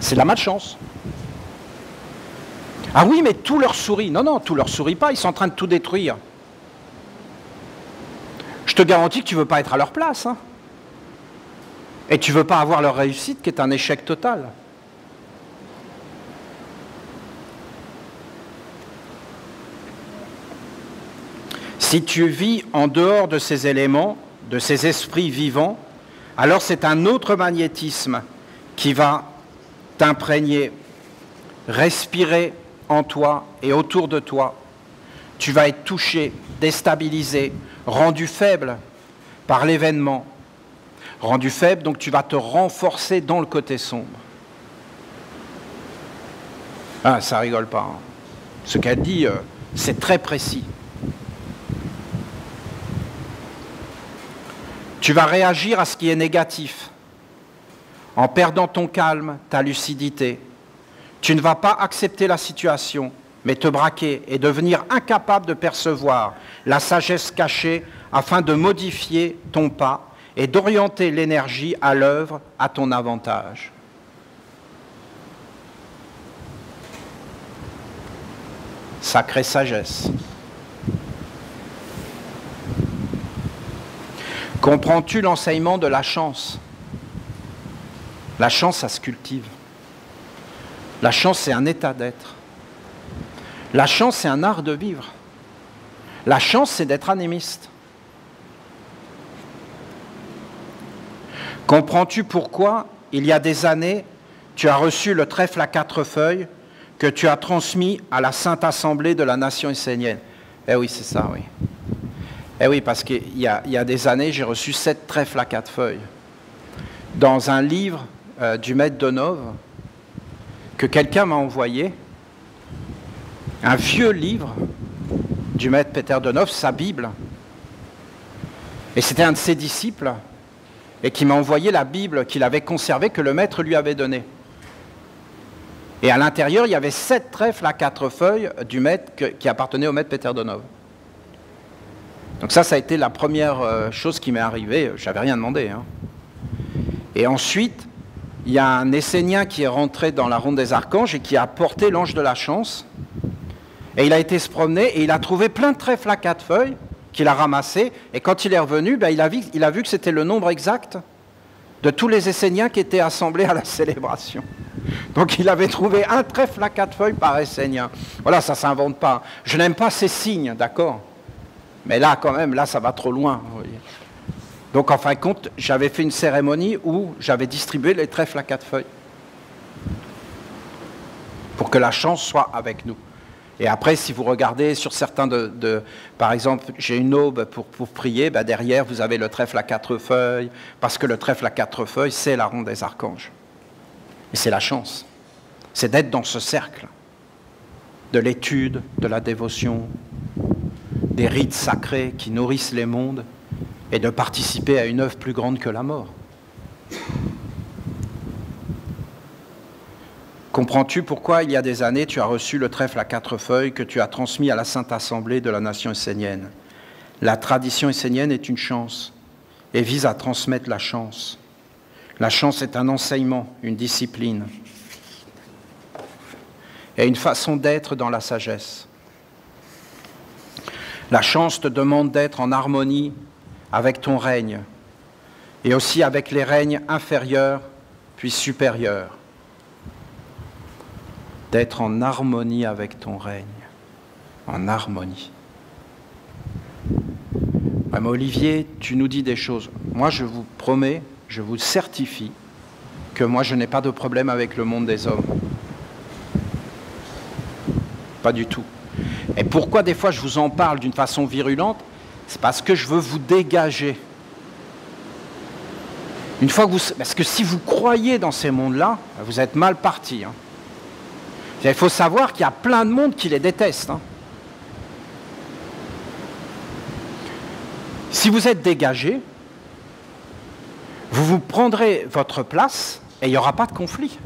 C'est de la malchance. Ah oui, mais tout leur sourit. Non, tout leur sourit pas, ils sont en train de tout détruire. Je te garantis que tu ne veux pas être à leur place. Hein. Et tu ne veux pas avoir leur réussite qui est un échec total. Si tu vis en dehors de ces éléments, de ces esprits vivants, alors c'est un autre magnétisme qui va t'imprégner, respirer en toi et autour de toi. Tu vas être touché, déstabilisé, rendu faible par l'événement. Rendu faible, donc tu vas te renforcer dans le côté sombre. Ah, ça rigole pas. Hein. Ce qu'elle dit, c'est très précis. Tu vas réagir à ce qui est négatif, en perdant ton calme, ta lucidité. Tu ne vas pas accepter la situation, mais te braquer et devenir incapable de percevoir la sagesse cachée afin de modifier ton pas et d'orienter l'énergie à l'œuvre à ton avantage. Sacrée sagesse. Comprends-tu l'enseignement de la chance? La chance, ça se cultive. La chance, c'est un état d'être. La chance, c'est un art de vivre. La chance, c'est d'être animiste. Comprends-tu pourquoi, il y a des années, tu as reçu le trèfle à 4 feuilles que tu as transmis à la Sainte Assemblée de la Nation essénienne? Eh oui, c'est ça, oui. Eh oui, parce qu'il y a des années, j'ai reçu 7 trèfles à 4 feuilles dans un livre du maître Donov que quelqu'un m'a envoyé, un vieux livre du maître Peter Donov, sa Bible. Et c'était un de ses disciples et qui m'a envoyé la Bible qu'il avait conservée, que le maître lui avait donnée. Et à l'intérieur, il y avait 7 trèfles à 4 feuilles du maître qui appartenait au maître Peter Donov. Donc ça a été la première chose qui m'est arrivée. Je n'avais rien demandé. Hein. Et ensuite, il y a un Essénien qui est rentré dans la ronde des archanges et qui a porté l'ange de la chance. Et il a été se promener et il a trouvé plein de trèfles à 4 feuilles qu'il a ramassés. Et quand il est revenu, il a vu que c'était le nombre exact de tous les Esséniens qui étaient assemblés à la célébration. Donc il avait trouvé un trèfle à 4 feuilles par Essénien. Voilà, ça ne s'invente pas. Je n'aime pas ces signes, d'accord ? Mais là, quand même, là, ça va trop loin. Vous voyez. Donc, en fin de compte, j'avais fait une cérémonie où j'avais distribué les trèfles à 4 feuilles pour que la chance soit avec nous. Et après, si vous regardez sur certains par exemple, j'ai une aube pour prier, derrière, vous avez le trèfle à 4 feuilles, parce que le trèfle à 4 feuilles, c'est la ronde des archanges. Et c'est la chance. C'est d'être dans ce cercle de l'étude, de la dévotion, des rites sacrés qui nourrissent les mondes et de participer à une œuvre plus grande que la mort. Comprends-tu pourquoi, il y a des années, tu as reçu le trèfle à 4 feuilles que tu as transmis à la Sainte Assemblée de la Nation essénienne? La tradition essénienne est une chance et vise à transmettre la chance. La chance est un enseignement, une discipline et une façon d'être dans la sagesse. La chance te demande d'être en harmonie avec ton règne et aussi avec les règnes inférieurs puis supérieurs. D'être en harmonie avec ton règne, en harmonie. Ouais, mais Olivier, tu nous dis des choses. Moi, je vous promets, je vous certifie que moi, je n'ai pas de problème avec le monde des hommes. Pas du tout. Et pourquoi des fois je vous en parle d'une façon virulente? C'est parce que je veux vous dégager. Une fois que parce que si vous croyez dans ces mondes-là, vous êtes mal partis. Hein. Il faut savoir qu'il y a plein de monde qui les détestent. Hein. Si vous êtes dégagé, vous prendrez votre place et il n'y aura pas de conflit.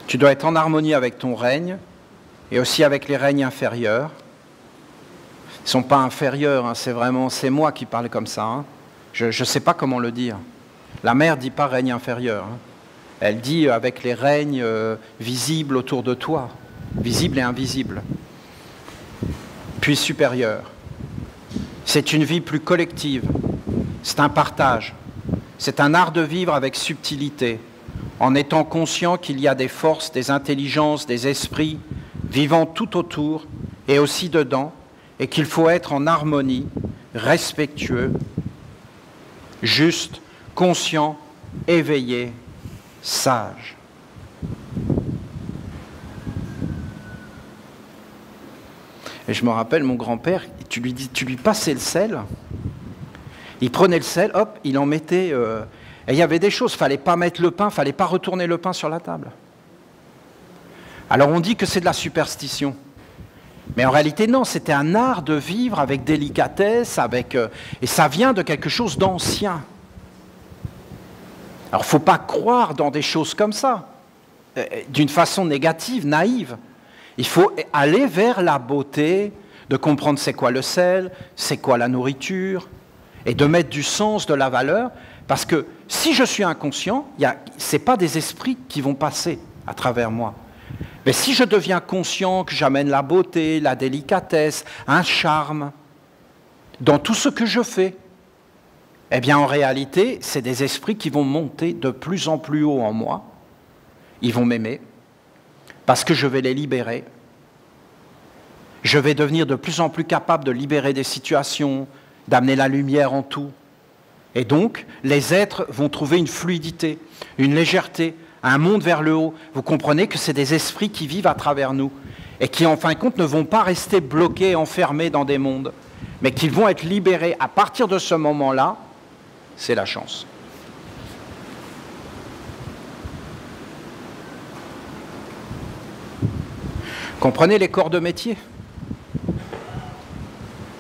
Tu dois être en harmonie avec ton règne et aussi avec les règnes inférieurs. Ils ne sont pas inférieurs, hein, c'est moi qui parle comme ça. Hein. Je ne sais pas comment le dire. La mère ne dit pas règne inférieur. Hein. Elle dit avec les règnes visibles autour de toi, visibles et invisibles. Puis supérieurs. C'est une vie plus collective, c'est un partage. C'est un art de vivre avec subtilité, en étant conscient qu'il y a des forces, des intelligences, des esprits vivant tout autour et aussi dedans, et qu'il faut être en harmonie, respectueux, juste, conscient, éveillé, sage. Et je me rappelle, mon grand-père, tu lui passais le sel, il prenait le sel, hop, il en mettait... et il y avait des choses, il ne fallait pas mettre le pain, il ne fallait pas retourner le pain sur la table. Alors on dit que c'est de la superstition. Mais en réalité, non, c'était un art de vivre avec délicatesse, et ça vient de quelque chose d'ancien. Alors il ne faut pas croire dans des choses comme ça, d'une façon négative, naïve. Il faut aller vers la beauté, de comprendre c'est quoi le sel, c'est quoi la nourriture, et de mettre du sens, de la valeur, parce que si je suis inconscient, ce n'est pas des esprits qui vont passer à travers moi. Mais si je deviens conscient que j'amène la beauté, la délicatesse, un charme, dans tout ce que je fais, eh bien en réalité, c'est des esprits qui vont monter de plus en plus haut en moi. Ils vont m'aimer, parce que je vais les libérer. Je vais devenir de plus en plus capable de libérer des situations, d'amener la lumière en tout. Et donc, les êtres vont trouver une fluidité, une légèreté, un monde vers le haut. Vous comprenez que c'est des esprits qui vivent à travers nous et qui, en fin de compte, ne vont pas rester bloqués, enfermés dans des mondes, mais qui vont être libérés. À partir de ce moment-là, c'est la chance. Comprenez les corps de métier,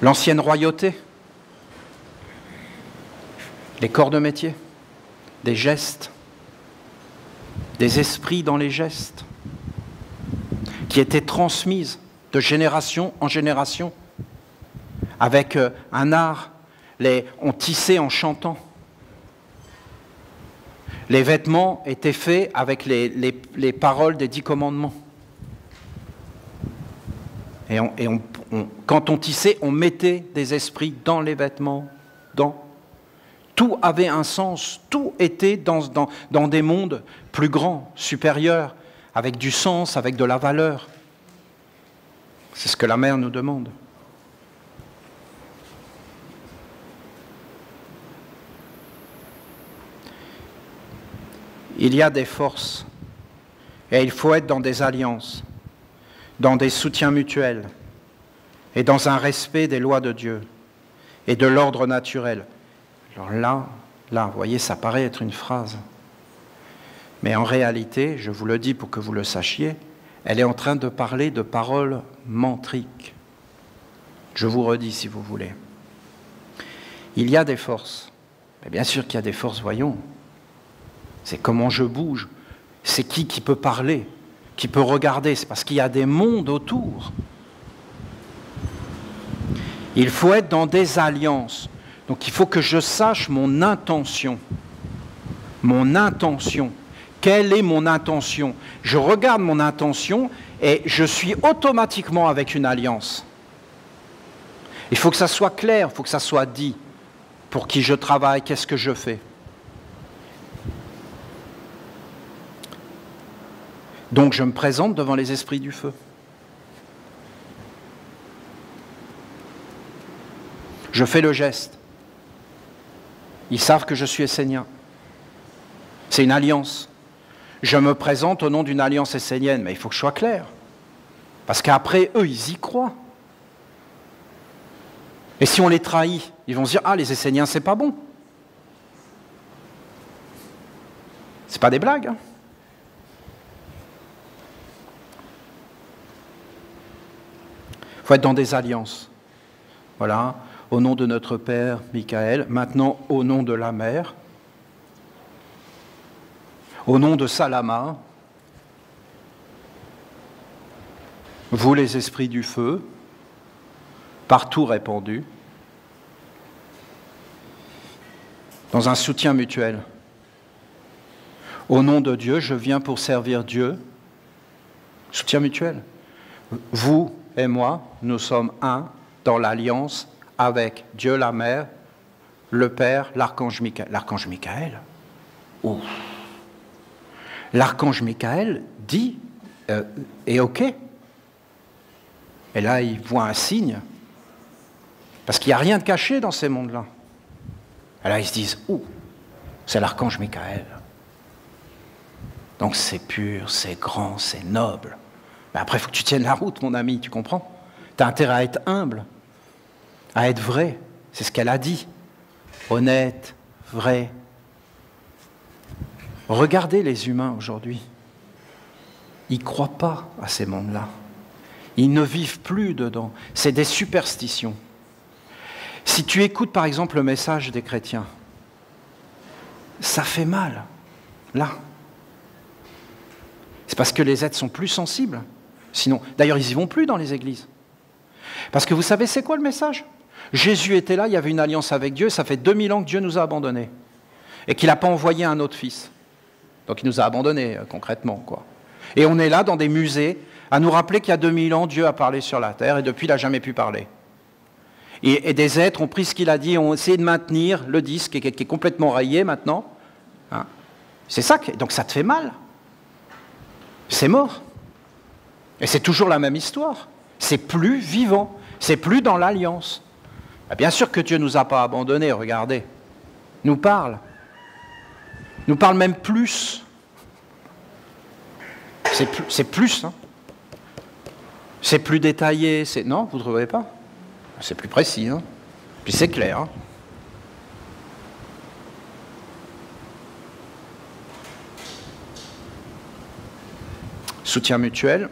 l'ancienne royauté, les corps de métier, des gestes, des esprits dans les gestes, qui étaient transmises de génération en génération, avec un art, on tissait en chantant. Les vêtements étaient faits avec les paroles des 10 commandements. Et quand on tissait, on mettait des esprits dans les vêtements, Tout avait un sens, tout était dans des mondes plus grands, supérieurs, avec du sens, avec de la valeur. C'est ce que la mère nous demande. Il y a des forces, et il faut être dans des alliances, dans des soutiens mutuels, et dans un respect des lois de Dieu et de l'ordre naturel. Alors là, vous voyez, ça paraît être une phrase. Mais en réalité, je vous le dis pour que vous le sachiez, elle est en train de parler de paroles mantriques. Je vous redis si vous voulez. Il y a des forces. Mais bien sûr qu'il y a des forces, voyons. C'est comment je bouge. C'est qui peut parler, qui peut regarder. C'est parce qu'il y a des mondes autour. Il faut être dans des alliances. Donc il faut que je sache mon intention. Mon intention. Quelle est mon intention? Je regarde mon intention et je suis automatiquement avec une alliance. Il faut que ça soit clair, il faut que ça soit dit. Pour qui je travaille, qu'est-ce que je fais? Donc je me présente devant les esprits du feu. Je fais le geste. Ils savent que je suis essénien. C'est une alliance. Je me présente au nom d'une alliance essénienne, mais il faut que je sois clair. Parce qu'après, eux, ils y croient. Et si on les trahit, ils vont se dire « Ah, les esséniens, c'est pas bon. » C'est pas des blagues, hein. Il faut être dans des alliances. Voilà. Au nom de notre Père, Michael, maintenant au nom de la Mère, au nom de Salama, vous les esprits du feu, partout répandus, dans un soutien mutuel. Au nom de Dieu, je viens pour servir Dieu, soutien mutuel. Vous et moi, nous sommes un dans l'alliance avec Dieu la Mère, le Père, l'archange Michael. L'archange Michael, oh. L'archange Michael dit, et ok. Et là, il voit un signe, parce qu'il n'y a rien de caché dans ces mondes-là. Et là, ils se disent, oh, c'est l'archange Michael. Donc c'est pur, c'est grand, c'est noble. Mais après, il faut que tu tiennes la route, mon ami, tu comprends? Tu as intérêt à être humble, à être vrai. C'est ce qu'elle a dit. Honnête, vrai. Regardez les humains aujourd'hui. Ils ne croient pas à ces mondes-là. Ils ne vivent plus dedans. C'est des superstitions. Si tu écoutes par exemple le message des chrétiens, ça fait mal, là. C'est parce que les êtres sont plus sensibles. Sinon, d'ailleurs, ils n'y vont plus dans les églises. Parce que vous savez, c'est quoi le message? Jésus était là, il y avait une alliance avec Dieu, ça fait 2000 ans que Dieu nous a abandonnés. Et qu'il n'a pas envoyé un autre fils. Donc il nous a abandonnés, concrètement, quoi. Et on est là, dans des musées, à nous rappeler qu'il y a 2000 ans, Dieu a parlé sur la terre, et depuis, il n'a jamais pu parler. Et des êtres ont pris ce qu'il a dit, ont essayé de maintenir le disque, qui est complètement rayé maintenant. Hein? C'est ça, donc ça te fait mal. C'est mort. Et c'est toujours la même histoire. C'est plus vivant. C'est plus dans l'alliance. Bien sûr que Dieu ne nous a pas abandonnés, regardez. Nous parle. Nous parle même plus. C'est plus. Hein. C'est plus détaillé. Non, vous ne trouvez pas? C'est plus précis. Hein. Puis c'est clair. Hein. Soutien mutuel.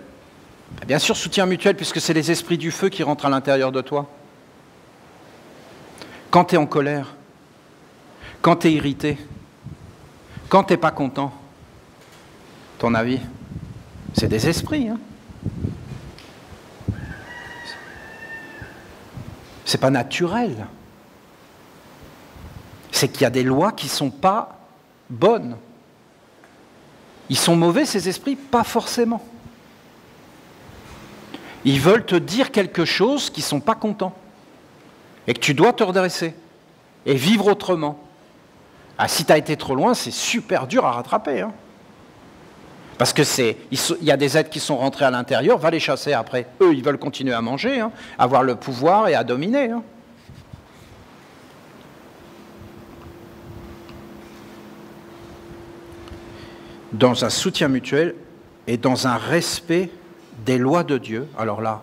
Bien sûr, soutien mutuel, puisque c'est les esprits du feu qui rentrent à l'intérieur de toi. Quand tu es en colère, quand tu es irrité, quand tu n'es pas content, ton avis, c'est des esprits. Hein. C'est pas naturel. C'est qu'il y a des lois qui ne sont pas bonnes. Ils sont mauvais, ces esprits? Pas forcément. Ils veulent te dire quelque chose qu'ils ne sont pas contents. Et que tu dois te redresser. Et vivre autrement. Ah, si tu as été trop loin, c'est super dur à rattraper. Hein. Parce que il y a des êtres qui sont rentrés à l'intérieur, va les chasser après. Eux, ils veulent continuer à manger, hein, avoir le pouvoir et à dominer. Hein. Dans un soutien mutuel et dans un respect des lois de Dieu, alors là,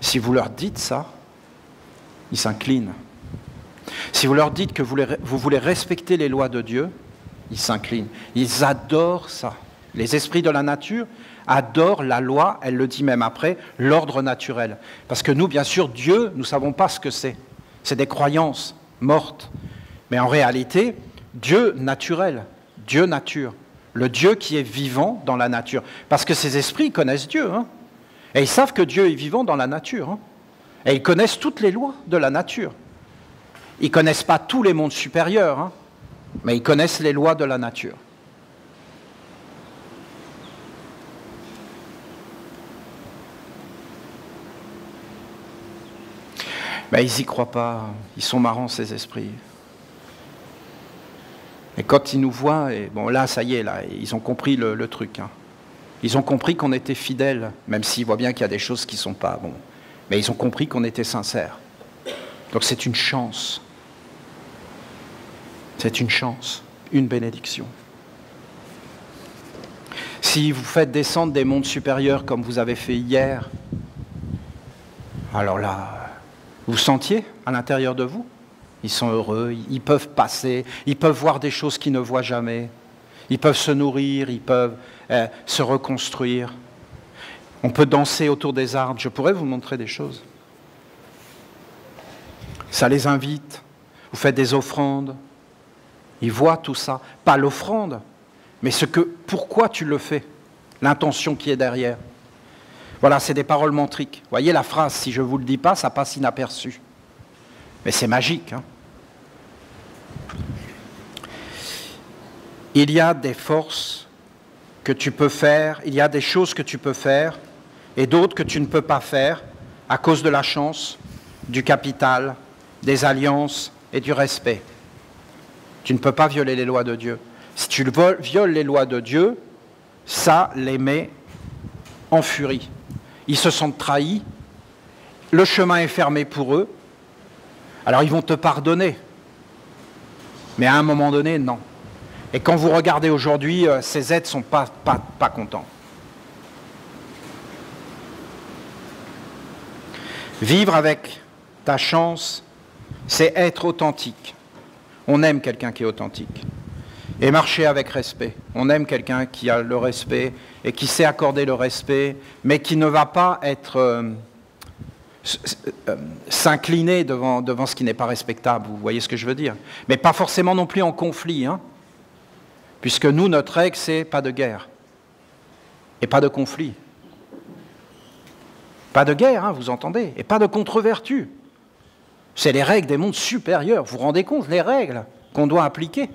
si vous leur dites ça, ils s'inclinent. Si vous leur dites que vous voulez respecter les lois de Dieu, ils s'inclinent. Ils adorent ça. Les esprits de la nature adorent la loi, elle le dit même après, l'ordre naturel. Parce que nous, bien sûr, Dieu, nous ne savons pas ce que c'est. C'est des croyances mortes. Mais en réalité, Dieu naturel, Dieu nature. Le Dieu qui est vivant dans la nature. Parce que ces esprits connaissent Dieu. Hein, et ils savent que Dieu est vivant dans la nature. Hein, et ils connaissent toutes les lois de la nature. Ils ne connaissent pas tous les mondes supérieurs, hein, mais ils connaissent les lois de la nature. Mais ils n'y croient pas. Ils sont marrants, ces esprits. Et quand ils nous voient, et bon là, ça y est, là, ils ont compris le truc. Hein. Ils ont compris qu'on était fidèles, même s'ils voient bien qu'il y a des choses qui ne sont pas bon. Mais ils ont compris qu'on était sincères. Donc c'est une chance. C'est une chance, une bénédiction. Si vous faites descendre des mondes supérieurs comme vous avez fait hier, alors là, vous sentiez à l'intérieur de vous? Ils sont heureux, ils peuvent passer, ils peuvent voir des choses qu'ils ne voient jamais. Ils peuvent se nourrir, ils peuvent se reconstruire. On peut danser autour des arbres. Je pourrais vous montrer des choses. Ça les invite. Vous faites des offrandes. Ils voient tout ça. Pas l'offrande, mais pourquoi tu le fais. L'intention qui est derrière. Voilà, c'est des paroles mantriques. Vous voyez la phrase, si je ne vous le dis pas, ça passe inaperçu. Mais c'est magique. Hein. Il y a des forces que tu peux faire, il y a des choses que tu peux faire, et d'autres que tu ne peux pas faire à cause de la chance, du capital, des alliances, et du respect. Tu ne peux pas violer les lois de Dieu. Si tu violes les lois de Dieu, ça les met en furie. Ils se sentent trahis, le chemin est fermé pour eux, alors ils vont te pardonner. Mais à un moment donné, non. Et quand vous regardez aujourd'hui, ces êtres ne sont pas contents. Vivre avec ta chance, c'est être authentique. On aime quelqu'un qui est authentique. Et marcher avec respect. On aime quelqu'un qui a le respect et qui sait accorder le respect, mais qui ne va pas être s'incliner devant ce qui n'est pas respectable. Vous voyez ce que je veux dire? Mais pas forcément non plus en conflit, hein, puisque nous, notre règle, c'est pas de guerre et pas de conflit. Pas de guerre, hein, vous entendez, et pas de contre-vertu. C'est les règles des mondes supérieurs. Vous vous rendez compte, les règles qu'on doit appliquer?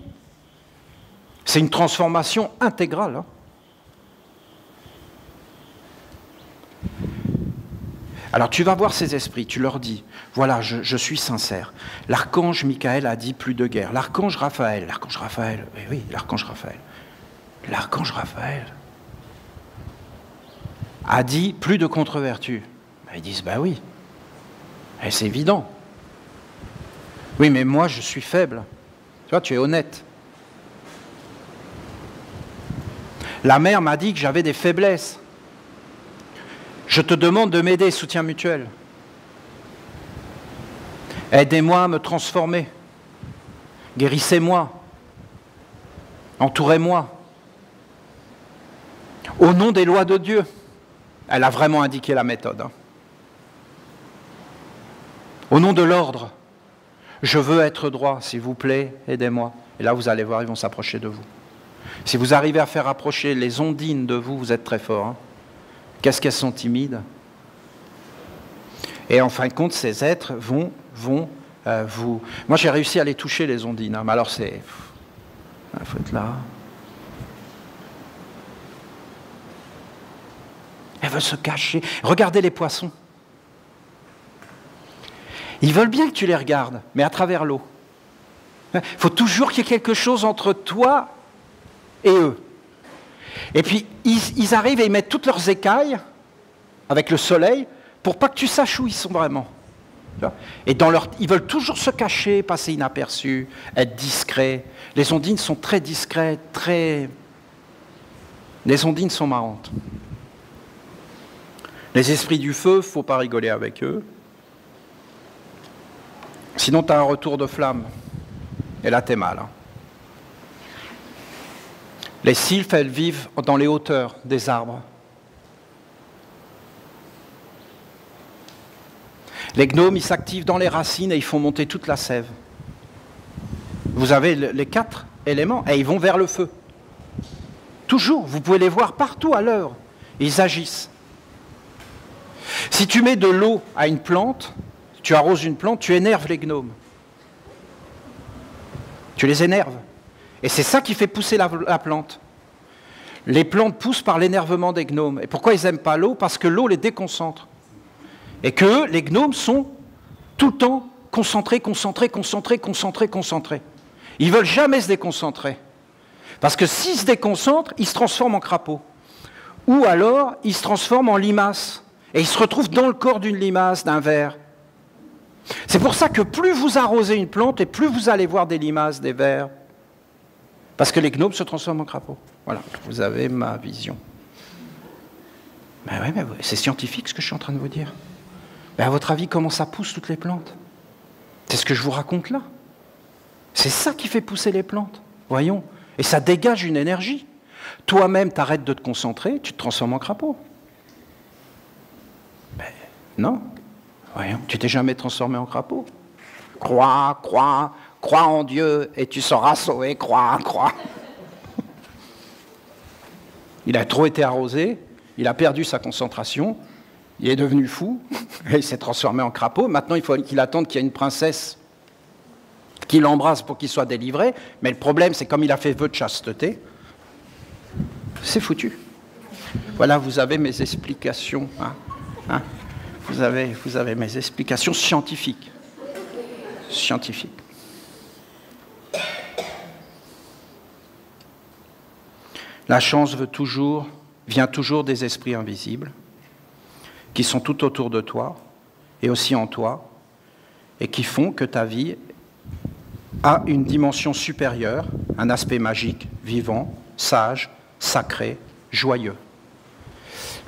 C'est une transformation intégrale. Hein. Alors tu vas voir ces esprits, tu leur dis, voilà, je suis sincère. L'archange Michael a dit plus de guerre. L'archange Raphaël, oui, l'archange Raphaël a dit plus de contre-vertu. Ils disent, bah oui, et c'est évident. Oui, mais moi je suis faible. Tu vois, tu es honnête. La mère m'a dit que j'avais des faiblesses. Je te demande de m'aider, soutien mutuel. Aidez-moi à me transformer. Guérissez-moi. Entourez-moi. Au nom des lois de Dieu. Elle a vraiment indiqué la méthode. Hein. Au nom de l'ordre. Je veux être droit, s'il vous plaît, aidez-moi. Et là, vous allez voir, ils vont s'approcher de vous. Si vous arrivez à faire approcher les ondines de vous, vous êtes très fort. Hein. Qu'est-ce qu'elles sont timides? Et en fin de compte, ces êtres vont vous... Moi, j'ai réussi à les toucher, les ondines. Hein, mais alors, c'est... Il faut être là. Elles veulent se cacher. Regardez les poissons. Ils veulent bien que tu les regardes, mais à travers l'eau. Il faut toujours qu'il y ait quelque chose entre toi et eux. Et puis, ils arrivent et ils mettent toutes leurs écailles avec le soleil pour pas que tu saches où ils sont vraiment. Et ils veulent toujours se cacher, passer inaperçus, être discrets. Les ondines sont très discrètes, Les ondines sont marrantes. Les esprits du feu, il ne faut pas rigoler avec eux. Sinon, tu as un retour de flamme. Et là, tu es mal. Hein. Les sylphes, elles vivent dans les hauteurs des arbres. Les gnomes, ils s'activent dans les racines et ils font monter toute la sève. Vous avez les 4 éléments et ils vont vers le feu. Toujours, vous pouvez les voir partout à l'heure. Ils agissent. Si tu mets de l'eau à une plante, tu arroses une plante, tu énerves les gnomes. Tu les énerves. Et c'est ça qui fait pousser la plante. Les plantes poussent par l'énervement des gnomes. Et pourquoi ils n'aiment pas l'eau? Parce que l'eau les déconcentre. Et que les gnomes sont tout le temps concentrés. Ils ne veulent jamais se déconcentrer. Parce que s'ils se déconcentrent, ils se transforment en crapauds. Ou alors, ils se transforment en limaces. Et ils se retrouvent dans le corps d'une limace, d'un ver. C'est pour ça que plus vous arrosez une plante, et plus vous allez voir des limaces, des vers. Parce que les gnomes se transforment en crapauds. Voilà, vous avez ma vision. Ben oui, mais c'est scientifique ce que je suis en train de vous dire. Ben à votre avis, comment ça pousse toutes les plantes? C'est ce que je vous raconte là. C'est ça qui fait pousser les plantes. Voyons. Et ça dégage une énergie. Toi-même, tu arrêtes de te concentrer, tu te transformes en crapaud. Ben non. Voyons, tu t'es jamais transformé en crapaud. Crois en Dieu et tu seras sauvé, crois. Il a trop été arrosé, il a perdu sa concentration, il est devenu fou, et il s'est transformé en crapaud. Maintenant, il faut qu'il attende qu'il y ait une princesse qui l'embrasse pour qu'il soit délivré. Mais le problème, c'est comme il a fait vœu de chasteté, c'est foutu. Voilà, vous avez mes explications. Vous avez mes explications scientifiques. La chance vient toujours des esprits invisibles qui sont tout autour de toi et aussi en toi et qui font que ta vie a une dimension supérieure, un aspect magique, vivant, sage, sacré, joyeux.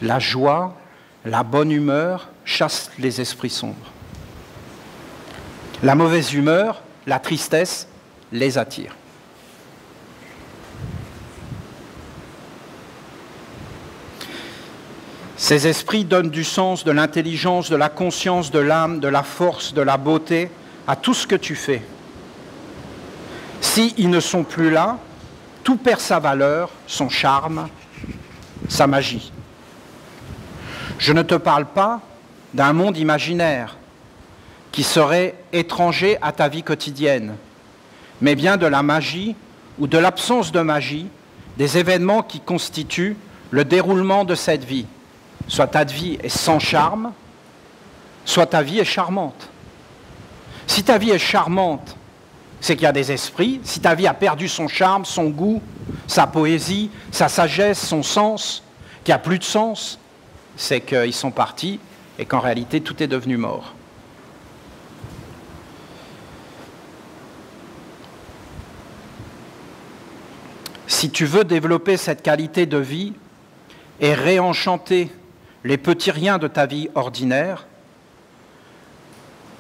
La joie, la bonne humeur chassent les esprits sombres. La mauvaise humeur, la tristesse les attire. Ces esprits donnent du sens, de l'intelligence, de la conscience, de l'âme, de la force, de la beauté à tout ce que tu fais. S'ils ne sont plus là, tout perd sa valeur, son charme, sa magie. Je ne te parle pas d'un monde imaginaire qui serait étranger à ta vie quotidienne, mais bien de la magie ou de l'absence de magie, des événements qui constituent le déroulement de cette vie. Soit ta vie est sans charme, soit ta vie est charmante. Si ta vie est charmante, c'est qu'il y a des esprits. Si ta vie a perdu son charme, son goût, sa poésie, sa sagesse, son sens, qu'il n'y a plus de sens, c'est qu'ils sont partis et qu'en réalité tout est devenu mort. Si tu veux développer cette qualité de vie et réenchanter les petits riens de ta vie ordinaire,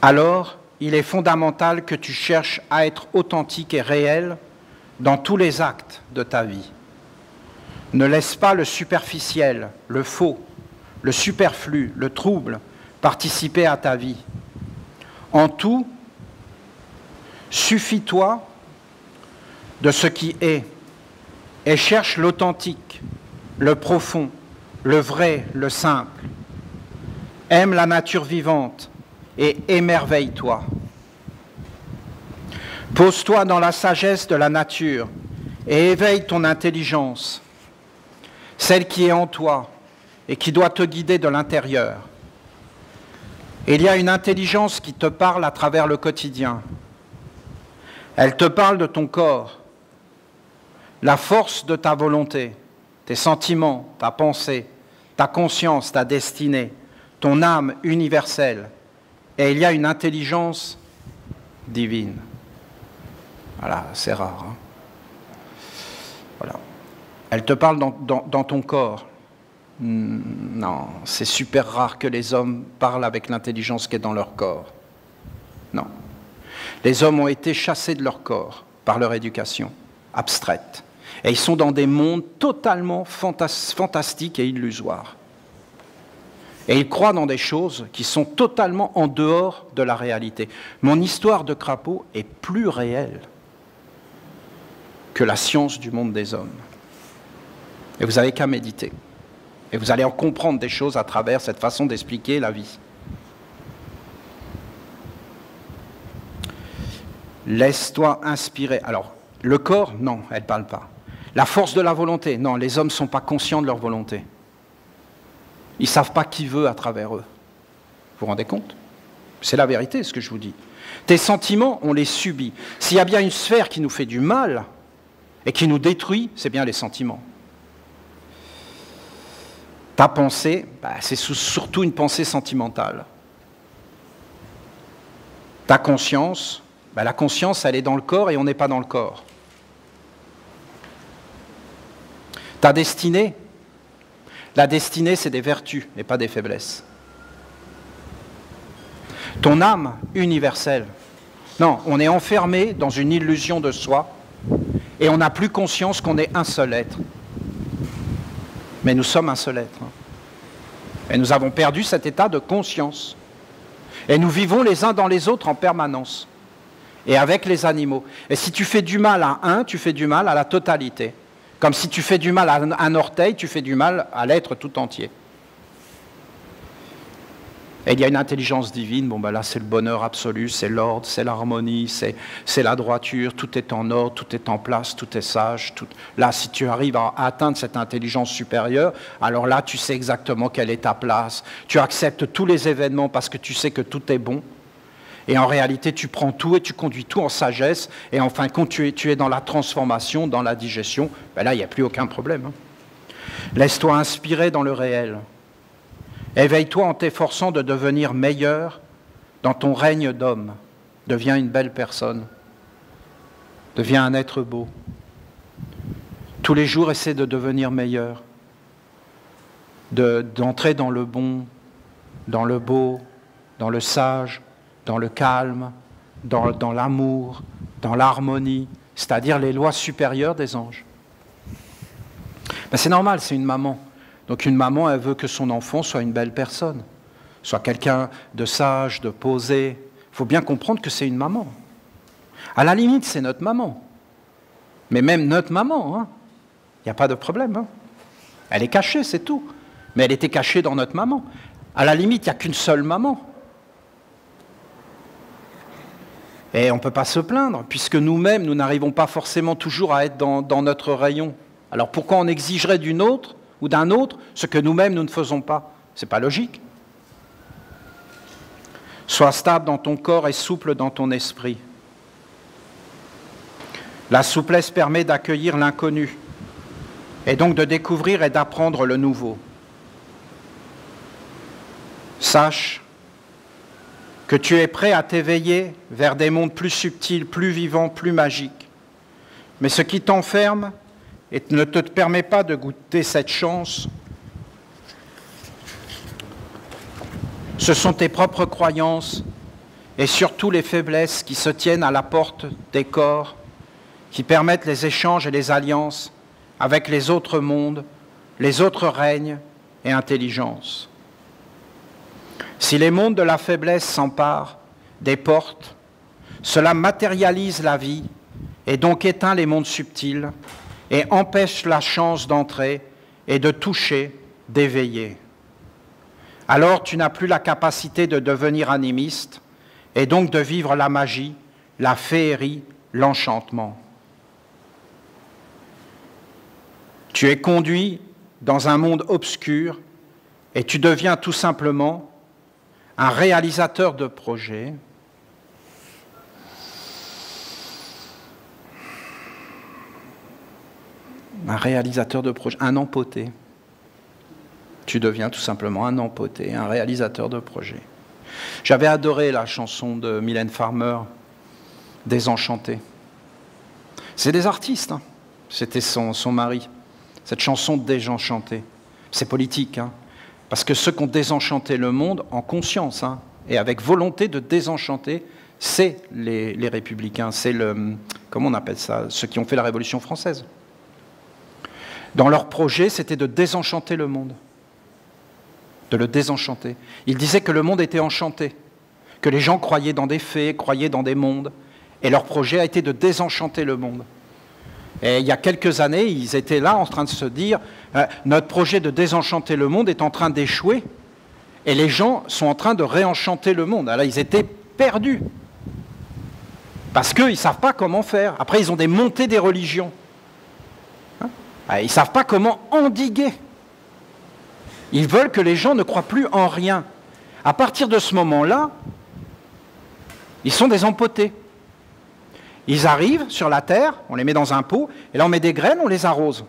alors il est fondamental que tu cherches à être authentique et réel dans tous les actes de ta vie. Ne laisse pas le superficiel, le faux, le superflu, le trouble participer à ta vie. En tout, suffis-toi de ce qui est et cherche l'authentique, le profond, le vrai, le simple. Aime la nature vivante et émerveille-toi. Pose-toi dans la sagesse de la nature et éveille ton intelligence, celle qui est en toi et qui doit te guider de l'intérieur. Il y a une intelligence qui te parle à travers le quotidien. Elle te parle de ton corps, la force de ta volonté, tes sentiments, ta pensée, ta conscience, ta destinée, ton âme universelle. Et il y a une intelligence divine. Voilà, c'est rare. Hein. Voilà. Elle te parle dans ton corps. Non, c'est super rare que les hommes parlent avec l'intelligence qui est dans leur corps. Non. Les hommes ont été chassés de leur corps par leur éducation abstraite. Et ils sont dans des mondes totalement fantastiques et illusoires. Et ils croient dans des choses qui sont totalement en dehors de la réalité. Mon histoire de crapaud est plus réelle que la science du monde des hommes. Et vous n'avez qu'à méditer. Et vous allez en comprendre des choses à travers cette façon d'expliquer la vie. Laisse-toi inspirer. Alors, le corps, non, elle ne parle pas. La force de la volonté, non, les hommes ne sont pas conscients de leur volonté. Ils ne savent pas qui veut à travers eux. Vous vous rendez compte? C'est la vérité, ce que je vous dis. Tes sentiments, on les subit. S'il y a bien une sphère qui nous fait du mal et qui nous détruit, c'est bien les sentiments. Ta pensée, c'est surtout une pensée sentimentale. Ta conscience, la conscience, elle est dans le corps et on n'est pas dans le corps. Ta destinée, la destinée, c'est des vertus et pas des faiblesses. Ton âme universelle, non, on est enfermé dans une illusion de soi et on n'a plus conscience qu'on est un seul être. Mais nous sommes un seul être. Et nous avons perdu cet état de conscience. Et nous vivons les uns dans les autres en permanence. Et avec les animaux. Et si tu fais du mal à un, tu fais du mal à la totalité. Comme si tu fais du mal à un orteil, tu fais du mal à l'être tout entier. Et il y a une intelligence divine, là c'est le bonheur absolu, c'est l'ordre, c'est l'harmonie, c'est la droiture, tout est en ordre, tout est en place, tout est sage. Là, si tu arrives à atteindre cette intelligence supérieure, alors là, tu sais exactement quelle est ta place. Tu acceptes tous les événements parce que tu sais que tout est bon. Et en réalité, tu prends tout et tu conduis tout en sagesse. Et en fin de compte, tu es dans la transformation, dans la digestion. Ben là, il n'y a plus aucun problème. Laisse-toi inspirer dans le réel. Éveille-toi en t'efforçant de devenir meilleur dans ton règne d'homme. Deviens une belle personne. Deviens un être beau. Tous les jours, essaie de devenir meilleur. D'entrer dans le bon, dans le beau, dans le sage, dans le calme, dans l'amour, dans l'harmonie, c'est-à-dire les lois supérieures des anges. Ben c'est normal, c'est une maman. Donc une maman, elle veut que son enfant soit une belle personne, soit quelqu'un de sage, de posé. Il faut bien comprendre que c'est une maman. À la limite, c'est notre maman. Mais même notre maman, il n'y a pas de problème. Elle est cachée, c'est tout. Mais elle était cachée dans notre maman. À la limite, il n'y a qu'une seule maman. Et on ne peut pas se plaindre, puisque nous-mêmes, nous n'arrivons pas forcément toujours à être dans notre rayon. Alors pourquoi on exigerait d'une autre ou d'un autre ce que nous-mêmes, nous ne faisons pas? Ce n'est pas logique. Sois stable dans ton corps et souple dans ton esprit. La souplesse permet d'accueillir l'inconnu, et donc de découvrir et d'apprendre le nouveau. Sache que tu es prêt à t'éveiller vers des mondes plus subtils, plus vivants, plus magiques. Mais ce qui t'enferme et ne te permet pas de goûter cette chance, ce sont tes propres croyances et surtout les faiblesses qui se tiennent à la porte des corps, qui permettent les échanges et les alliances avec les autres mondes, les autres règnes et intelligences. Si les mondes de la faiblesse s'emparent des portes, cela matérialise la vie et donc éteint les mondes subtils et empêche la chance d'entrer et de toucher, d'éveiller. Alors tu n'as plus la capacité de devenir animiste et donc de vivre la magie, la féerie, l'enchantement. Tu es conduit dans un monde obscur et tu deviens tout simplement un réalisateur de projets, un empoté. Tu deviens tout simplement un empoté, un réalisateur de projets. J'avais adoré la chanson de Mylène Farmer, Désenchanté. C'est des artistes, C'était son mari. Cette chanson Désenchanté. C'est politique, Parce que ceux qui ont désenchanté le monde en conscience, et avec volonté de désenchanter, c'est les républicains, c'est comment on appelle ça, ceux qui ont fait la Révolution française. Dans leur projet, c'était de désenchanter le monde, de le désenchanter. Ils disaient que le monde était enchanté, que les gens croyaient dans des fées, croyaient dans des mondes, et leur projet a été de désenchanter le monde. Et il y a quelques années, ils étaient là en train de se dire notre projet de désenchanter le monde est en train d'échouer et les gens sont en train de réenchanter le monde. Alors ils étaient perdus parce qu'ils ne savent pas comment faire. Après, ils ont des montées des religions. Ils ne savent pas comment endiguer. Ils veulent que les gens ne croient plus en rien. À partir de ce moment-là, ils sont des empotés. Ils arrivent sur la terre, on les met dans un pot, et là on met des graines, on les arrose.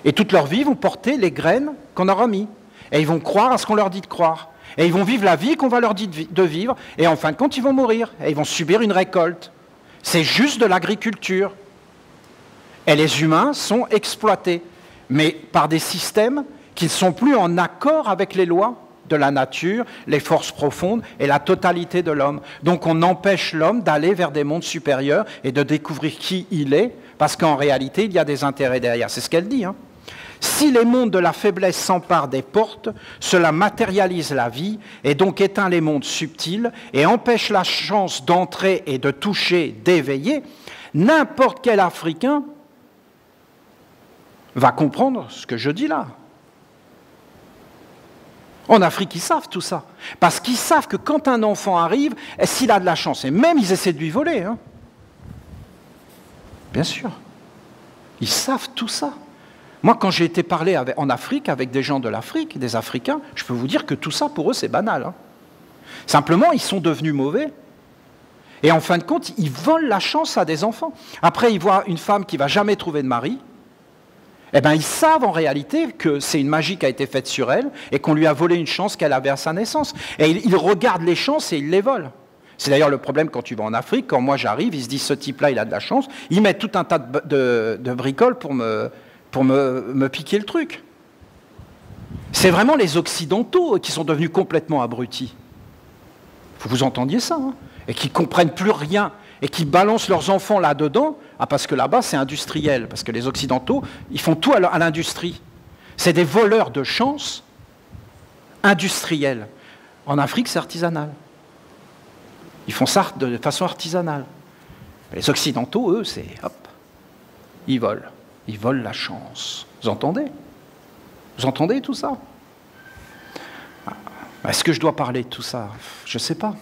Et toute leur vie, ils vont porter les graines qu'on aura mis. Et ils vont croire à ce qu'on leur dit de croire. Et ils vont vivre la vie qu'on va leur dire de vivre, et en fin de compte, ils vont mourir. Et ils vont subir une récolte. C'est juste de l'agriculture. Et les humains sont exploités, mais par des systèmes qui ne sont plus en accord avec les lois de la nature, les forces profondes et la totalité de l'homme. Donc on empêche l'homme d'aller vers des mondes supérieurs et de découvrir qui il est, parce qu'en réalité, il y a des intérêts derrière. C'est ce qu'elle dit. Si les mondes de la faiblesse s'emparent des portes, cela matérialise la vie et donc éteint les mondes subtils et empêche la chance d'entrer et de toucher, d'éveiller. N'importe quel Africain va comprendre ce que je dis là. En Afrique, ils savent tout ça. Parce qu'ils savent que quand un enfant arrive, s'il a de la chance, et même ils essaient de lui voler, bien sûr, ils savent tout ça. Moi, quand j'ai été parler en Afrique avec des gens de l'Afrique, des Africains, je peux vous dire que tout ça, pour eux, c'est banal. Simplement, ils sont devenus mauvais. Et en fin de compte, ils volent la chance à des enfants. Après, ils voient une femme qui ne va jamais trouver de mari. Eh bien, ils savent en réalité que c'est une magie qui a été faite sur elle et qu'on lui a volé une chance qu'elle avait à sa naissance. Et ils regardent les chances et ils les volent. C'est d'ailleurs le problème quand tu vas en Afrique. Quand moi j'arrive, ils se disent ce type-là, il a de la chance. Ils mettent tout un tas de bricoles pour me piquer le truc. C'est vraiment les Occidentaux qui sont devenus complètement abrutis. Il faut que vous entendiez ça, hein, et qui ne comprennent plus rien, et qui balancent leurs enfants là-dedans, parce que là-bas c'est industriel, parce que les Occidentaux, ils font tout à l'industrie. C'est des voleurs de chance industriels. En Afrique, c'est artisanal. Ils font ça de façon artisanale. Les Occidentaux, eux, c'est hop, ils volent. Ils volent la chance. Vous entendez? Vous entendez tout ça? Est-ce que je dois parler de tout ça? Je ne sais pas.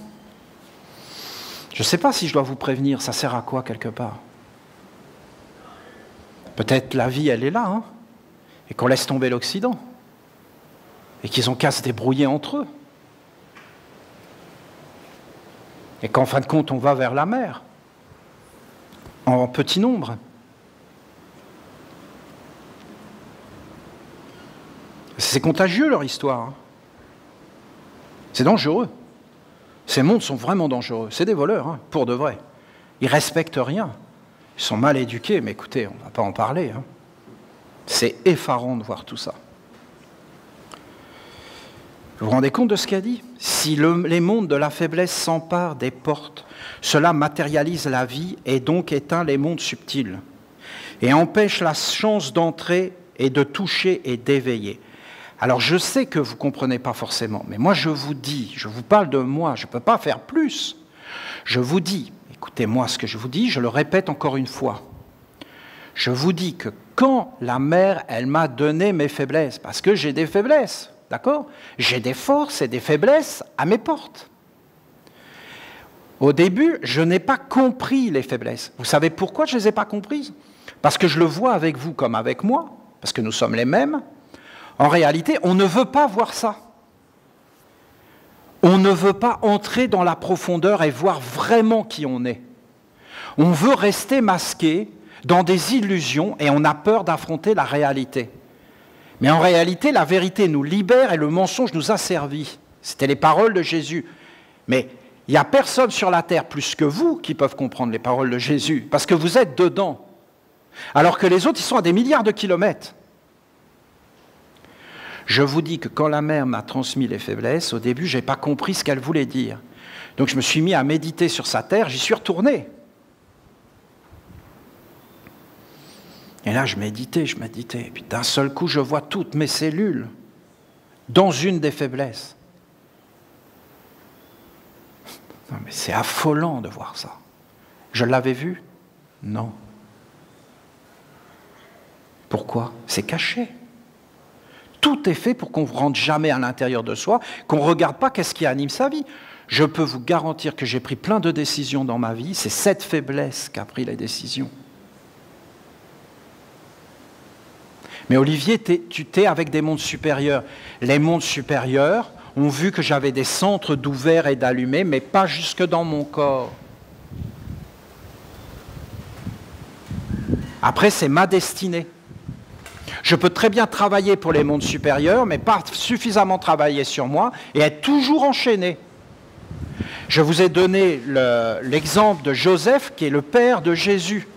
Je ne sais pas si je dois vous prévenir. Ça sert à quoi, quelque part? Peut-être la vie, elle est là, hein, et qu'on laisse tomber l'Occident, et qu'ils ont qu'à se débrouiller entre eux. Et qu'en fin de compte, on va vers la mer, en petit nombre. C'est contagieux, leur histoire. Hein. C'est dangereux. Ces mondes sont vraiment dangereux. C'est des voleurs, hein, pour de vrai. Ils ne respectent rien. Ils sont mal éduqués, mais écoutez, on ne va pas en parler. Hein. C'est effarant de voir tout ça. Vous vous rendez compte de ce qu'a dit? Si les mondes de la faiblesse s'emparent des portes, cela matérialise la vie et donc éteint les mondes subtils et empêche la chance d'entrer et de toucher et d'éveiller. Alors je sais que vous ne comprenez pas forcément, mais moi je vous dis, je vous parle de moi, je ne peux pas faire plus. Je vous dis, écoutez-moi ce que je vous dis, je le répète encore une fois. Je vous dis que quand la mère, elle m'a donné mes faiblesses, parce que j'ai des faiblesses, d'accord? J'ai des forces et des faiblesses à mes portes. Au début, je n'ai pas compris les faiblesses. Vous savez pourquoi je ne les ai pas comprises? Parce que je le vois avec vous comme avec moi, parce que nous sommes les mêmes. En réalité, on ne veut pas voir ça. On ne veut pas entrer dans la profondeur et voir vraiment qui on est. On veut rester masqué dans des illusions et on a peur d'affronter la réalité. Mais en réalité, la vérité nous libère et le mensonge nous asservit. C'était les paroles de Jésus. Mais il n'y a personne sur la terre plus que vous qui peuvent comprendre les paroles de Jésus, parce que vous êtes dedans. Alors que les autres, ils sont à des milliards de kilomètres. Je vous dis que quand la mère m'a transmis les faiblesses, au début, je n'ai pas compris ce qu'elle voulait dire. Donc je me suis mis à méditer sur sa terre, j'y suis retourné. Et là, je méditais. Et puis d'un seul coup, je vois toutes mes cellules dans une des faiblesses. Non, mais c'est affolant de voir ça. Je l'avais vu? Non. Pourquoi? C'est caché. Tout est fait pour qu'on ne rentre jamais à l'intérieur de soi, qu'on ne regarde pas qu'est-ce qui anime sa vie. Je peux vous garantir que j'ai pris plein de décisions dans ma vie, c'est cette faiblesse qui a pris les décisions. Mais Olivier, tu t'es avec des mondes supérieurs. Les mondes supérieurs ont vu que j'avais des centres d'ouverts et d'allumés, mais pas jusque dans mon corps. Après, c'est ma destinée. Je peux très bien travailler pour les mondes supérieurs, mais pas suffisamment travailler sur moi et être toujours enchaîné. Je vous ai donné l'exemple de Joseph, qui est le père de Jésus.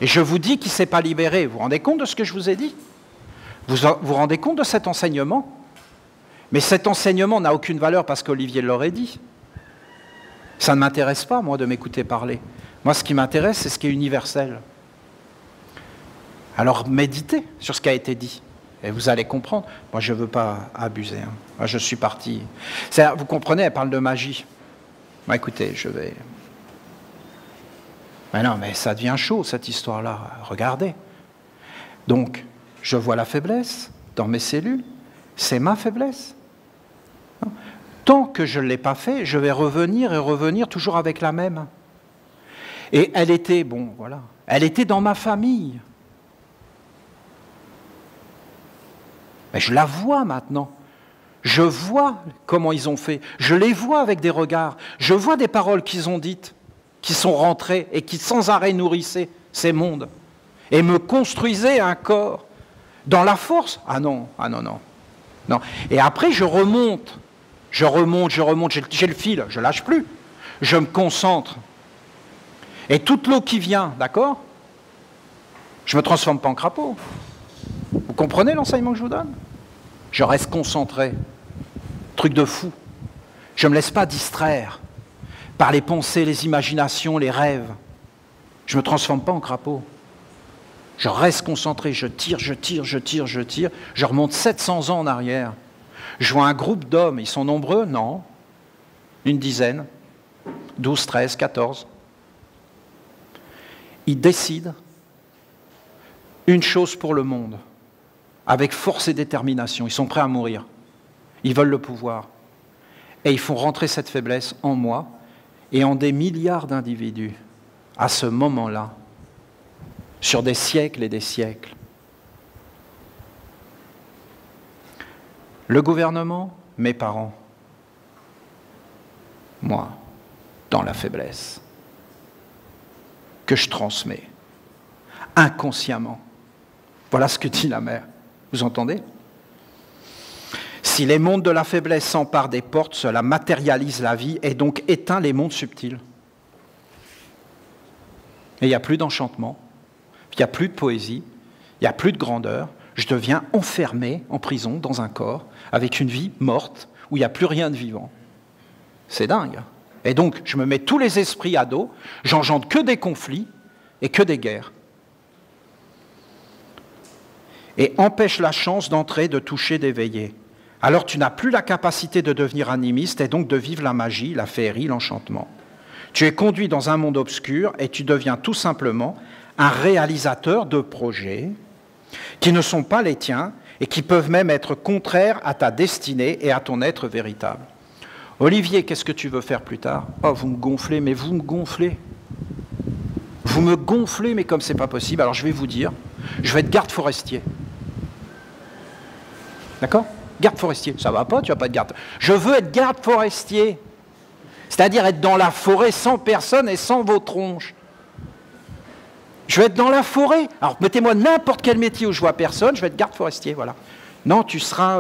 Et je vous dis qu'il ne s'est pas libéré. Vous vous rendez compte de ce que je vous ai dit? Vous vous rendez compte de cet enseignement? Mais cet enseignement n'a aucune valeur parce qu'Olivier l'aurait dit. Ça ne m'intéresse pas, moi, de m'écouter parler. Moi, ce qui m'intéresse, c'est ce qui est universel. Alors méditez sur ce qui a été dit, et vous allez comprendre. Moi, je ne veux pas abuser. Hein. Moi, je suis parti. Vous comprenez, elle parle de magie. Bon, écoutez, je vais... Mais non, mais ça devient chaud, cette histoire-là. Regardez. Donc, je vois la faiblesse dans mes cellules. C'est ma faiblesse. Tant que je ne l'ai pas fait, je vais revenir et revenir toujours avec la même. Et elle était, bon, voilà, elle était dans ma famille. Mais je la vois maintenant. Je vois comment ils ont fait. Je les vois avec des regards. Je vois des paroles qu'ils ont dites, qui sont rentrées et qui sans arrêt nourrissaient ces mondes et me construisaient un corps dans la force. Ah non, non. Et après, je remonte, j'ai le fil, je lâche plus. Je me concentre. Et toute l'eau qui vient, d'accord? Je ne me transforme pas en crapaud. Vous comprenez l'enseignement que je vous donne? Je reste concentré. Truc de fou. Je ne me laisse pas distraire par les pensées, les imaginations, les rêves. Je ne me transforme pas en crapaud. Je reste concentré, je tire. Je remonte 700 ans en arrière. Je vois un groupe d'hommes, ils sont nombreux? Non. Une dizaine. 12, 13, 14. Ils décident une chose pour le monde, avec force et détermination. Ils sont prêts à mourir. Ils veulent le pouvoir. Et ils font rentrer cette faiblesse en moi et en des milliards d'individus à ce moment-là, sur des siècles et des siècles. Le gouvernement, mes parents, moi, dans la faiblesse, que je transmets, inconsciemment. Voilà ce que dit la mère. Vous entendez? Si les mondes de la faiblesse s'emparent des portes, cela matérialise la vie et donc éteint les mondes subtils. Et il n'y a plus d'enchantement, il n'y a plus de poésie, il n'y a plus de grandeur. Je deviens enfermé en prison dans un corps avec une vie morte où il n'y a plus rien de vivant. C'est dingue. Et donc, je me mets tous les esprits à dos, j'engendre que des conflits et que des guerres. Et empêche la chance d'entrer, de toucher, d'éveiller. Alors tu n'as plus la capacité de devenir animiste et donc de vivre la magie, la féerie, l'enchantement. Tu es conduit dans un monde obscur et tu deviens tout simplement un réalisateur de projets qui ne sont pas les tiens et qui peuvent même être contraires à ta destinée et à ton être véritable. Olivier, qu'est-ce que tu veux faire plus tard? Oh, vous me gonflez, mais vous me gonflez. Vous me gonflez, mais comme c'est pas possible, alors je vais vous dire, je vais être garde forestier. D'accord? Garde forestier. Ça va pas, tu vas pas être garde. Je veux être garde forestier. C'est-à-dire être dans la forêt sans personne et sans vos tronches. Je vais être dans la forêt. Alors mettez-moi n'importe quel métier où je vois personne, je vais être garde forestier, voilà. Non, tu seras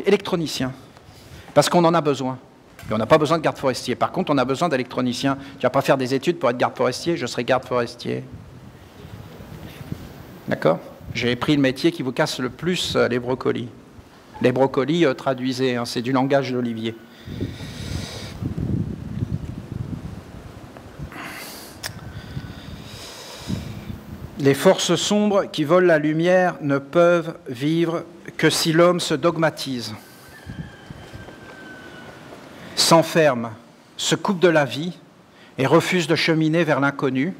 électronicien. Parce qu'on en a besoin. Et on n'a pas besoin de garde forestier. Par contre, on a besoin d'électronicien. Tu ne vas pas faire des études pour être garde forestier, je serai garde forestier. D'accord? J'ai pris le métier qui vous casse le plus les brocolis. Les brocolis, traduisez, hein, c'est du langage d'Olivier. Les forces sombres qui volent la lumière ne peuvent vivre que si l'homme se dogmatise, s'enferme, se coupe de la vie et refuse de cheminer vers l'inconnu,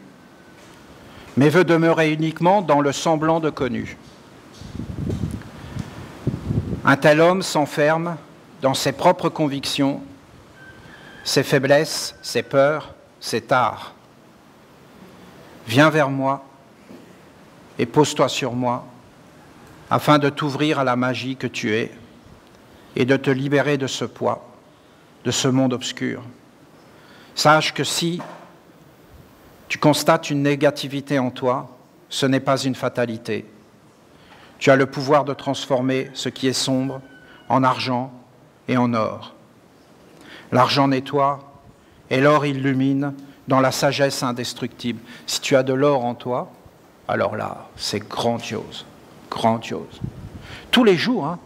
mais veut demeurer uniquement dans le semblant de connu. Un tel homme s'enferme dans ses propres convictions, ses faiblesses, ses peurs, ses tares. Viens vers moi et pose-toi sur moi, afin de t'ouvrir à la magie que tu es et de te libérer de ce poids, de ce monde obscur. Sache que si tu constates une négativité en toi, ce n'est pas une fatalité. Tu as le pouvoir de transformer ce qui est sombre en argent et en or. L'argent nettoie et l'or illumine dans la sagesse indestructible. Si tu as de l'or en toi, alors là, c'est grandiose, grandiose. Tous les jours, hein,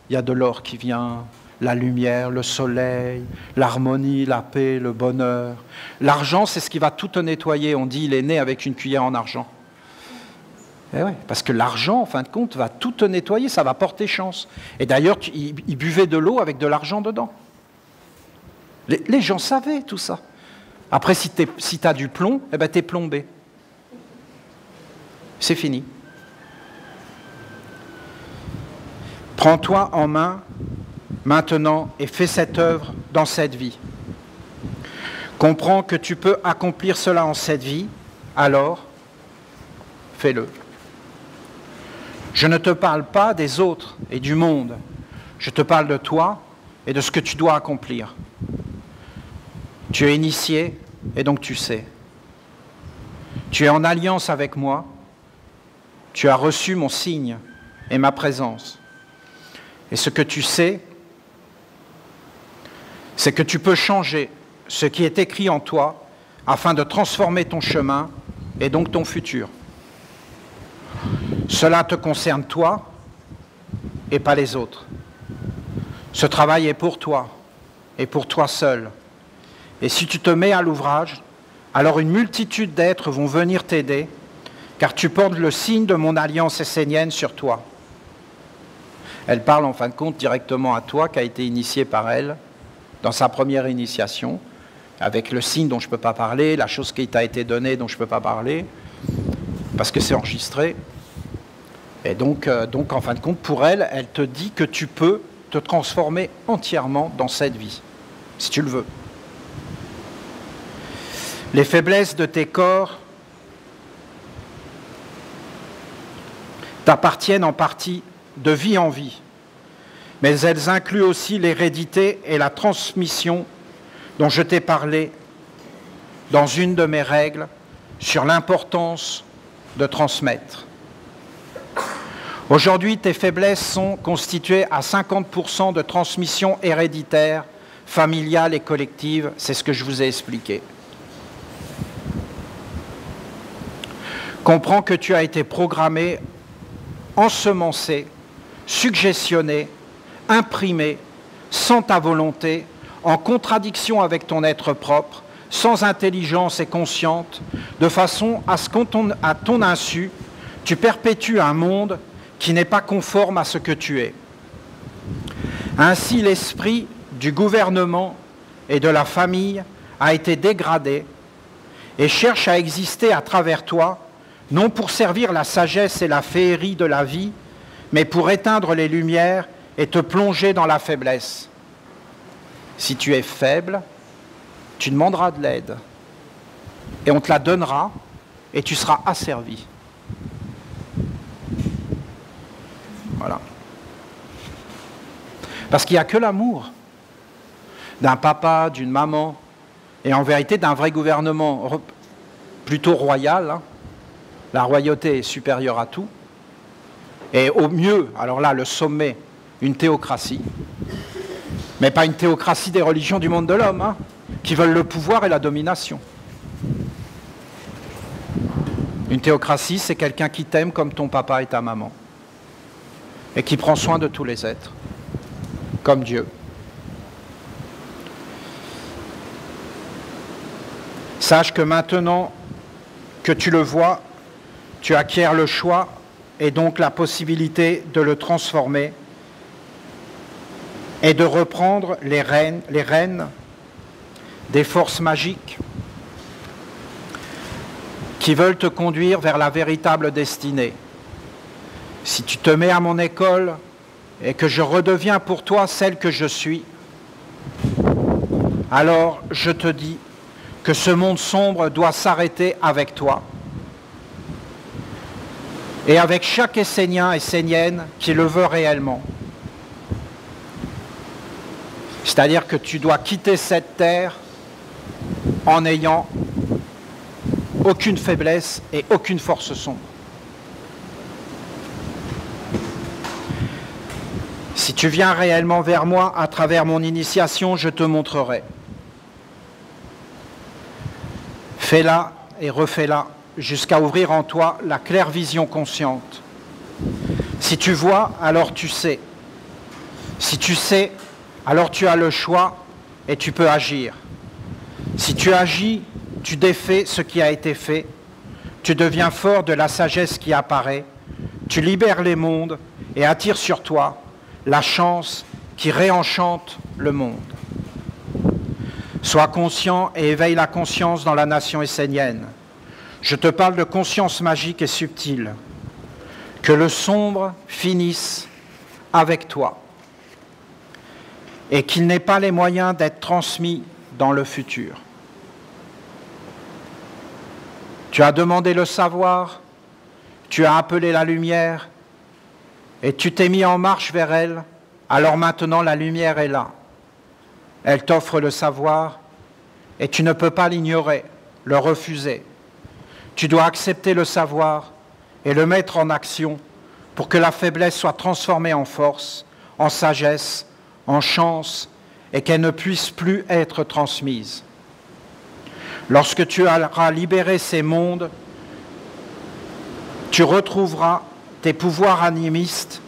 il y a de l'or qui vient, la lumière, le soleil, l'harmonie, la paix, le bonheur. L'argent, c'est ce qui va tout te nettoyer. On dit, il est né avec une cuillère en argent. Eh ouais, parce que l'argent, en fin de compte, va tout te nettoyer, ça va porter chance. Et d'ailleurs, ils buvaient de l'eau avec de l'argent dedans. Les gens savaient tout ça. Après, si tu as du plomb, eh ben, tu es plombé. C'est fini. Prends-toi en main maintenant et fais cette œuvre dans cette vie. Comprends que tu peux accomplir cela en cette vie, alors fais-le. Je ne te parle pas des autres et du monde. Je te parle de toi et de ce que tu dois accomplir. Tu es initié et donc tu sais. Tu es en alliance avec moi. Tu as reçu mon signe et ma présence. Et ce que tu sais, c'est que tu peux changer ce qui est écrit en toi afin de transformer ton chemin et donc ton futur. Cela te concerne toi et pas les autres. Ce travail est pour toi et pour toi seul. Et si tu te mets à l'ouvrage, alors une multitude d'êtres vont venir t'aider, car tu portes le signe de mon alliance essénienne sur toi. Elle parle en fin de compte directement à toi, qui a été initié par elle dans sa première initiation, avec le signe dont je ne peux pas parler, la chose qui t'a été donnée dont je ne peux pas parler, parce que c'est enregistré. Et donc, en fin de compte, pour elle, elle te dit que tu peux te transformer entièrement dans cette vie, si tu le veux. Les faiblesses de tes corps t'appartiennent en partie de vie en vie, mais elles incluent aussi l'hérédité et la transmission dont je t'ai parlé dans une de mes règles sur l'importance de transmettre. Aujourd'hui, tes faiblesses sont constituées à 50% de transmission héréditaire, familiale et collective, c'est ce que je vous ai expliqué. Comprends que tu as été programmé, ensemencé, suggestionné, imprimé, sans ta volonté, en contradiction avec ton être propre, sans intelligence et consciente, de façon à ce qu'à ton insu, tu perpétues un monde qui n'est pas conforme à ce que tu es. Ainsi, l'esprit du gouvernement et de la famille a été dégradé et cherche à exister à travers toi, non pour servir la sagesse et la féerie de la vie, mais pour éteindre les lumières et te plonger dans la faiblesse. Si tu es faible, tu demanderas de l'aide, et on te la donnera, et tu seras asservi. Voilà. Parce qu'il n'y a que l'amour d'un papa, d'une maman, et en vérité d'un vrai gouvernement plutôt royal. Hein. La royauté est supérieure à tout. Et au mieux, alors là, le sommet, une théocratie. Mais pas une théocratie des religions du monde de l'homme, hein, qui veulent le pouvoir et la domination. Une théocratie, c'est quelqu'un qui t'aime comme ton papa et ta maman. Et qui prend soin de tous les êtres, comme Dieu. Sache que maintenant que tu le vois, tu acquiers le choix et donc la possibilité de le transformer et de reprendre les rênes des forces magiques qui veulent te conduire vers la véritable destinée. Si tu te mets à mon école et que je redeviens pour toi celle que je suis, alors je te dis que ce monde sombre doit s'arrêter avec toi et avec chaque Essénien et Essénienne qui le veut réellement. C'est-à-dire que tu dois quitter cette terre en n'ayant aucune faiblesse et aucune force sombre. Si tu viens réellement vers moi à travers mon initiation, je te montrerai. Fais-la et refais-la jusqu'à ouvrir en toi la claire vision consciente. Si tu vois, alors tu sais. Si tu sais, alors tu as le choix et tu peux agir. Si tu agis, tu défais ce qui a été fait. Tu deviens fort de la sagesse qui apparaît. Tu libères les mondes et attires sur toi la chance qui réenchante le monde. Sois conscient et éveille la conscience dans la nation essénienne. Je te parle de conscience magique et subtile. Que le sombre finisse avec toi et qu'il n'ait pas les moyens d'être transmis dans le futur. Tu as demandé le savoir, tu as appelé la lumière et tu t'es mis en marche vers elle Alors maintenant, la lumière est là. Elle t'offre le savoir et tu ne peux pas l'ignorer, le refuser. Tu dois accepter le savoir et le mettre en action pour que la faiblesse soit transformée en force, en sagesse, en chance et qu'elle ne puisse plus être transmise. Lorsque tu auras libéré ces mondes, tu retrouveras tes pouvoirs animistes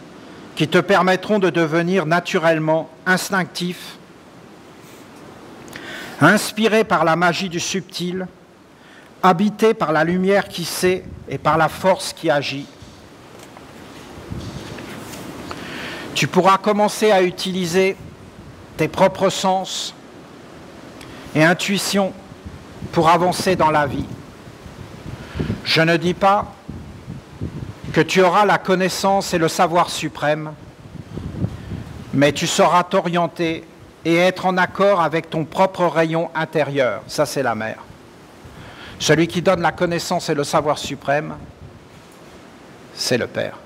qui te permettront de devenir naturellement instinctif, inspiré par la magie du subtil, habité par la lumière qui sait et par la force qui agit. Tu pourras commencer à utiliser tes propres sens et intuitions pour avancer dans la vie. Je ne dis pas que tu auras la connaissance et le savoir suprême, mais tu sauras t'orienter et être en accord avec ton propre rayon intérieur. Ça, c'est la mère. Celui qui donne la connaissance et le savoir suprême, c'est le Père.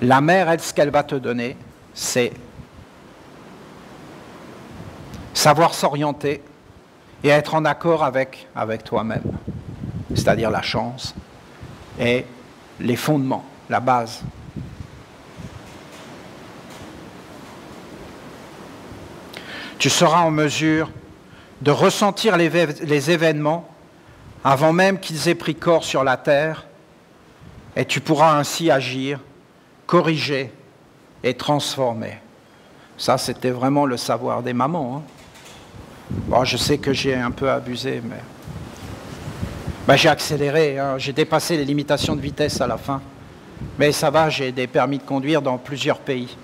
La mère, elle, ce qu'elle va te donner, c'est savoir s'orienter et être en accord avec toi-même, c'est-à-dire la chance et les fondements, la base. Tu seras en mesure de ressentir les événements avant même qu'ils aient pris corps sur la terre, et tu pourras ainsi agir, corriger et transformer. Ça, c'était vraiment le savoir des mamans. Bon, je sais que j'ai un peu abusé, mais j'ai accéléré, j'ai dépassé les limitations de vitesse à la fin. Mais ça va, j'ai des permis de conduire dans plusieurs pays.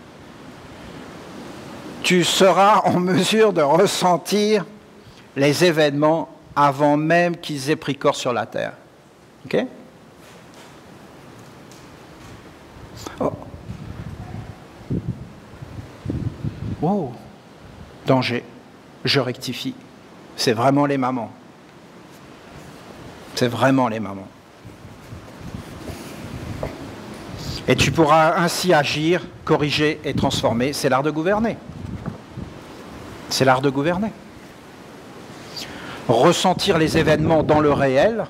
Tu seras en mesure de ressentir les événements avant même qu'ils aient pris corps sur la terre. OK? Oh. Wow. Danger. Je rectifie. C'est vraiment les mamans. C'est vraiment les mamans. Et tu pourras ainsi agir, corriger et transformer. C'est l'art de gouverner. C'est l'art de gouverner. Ressentir les événements dans le réel,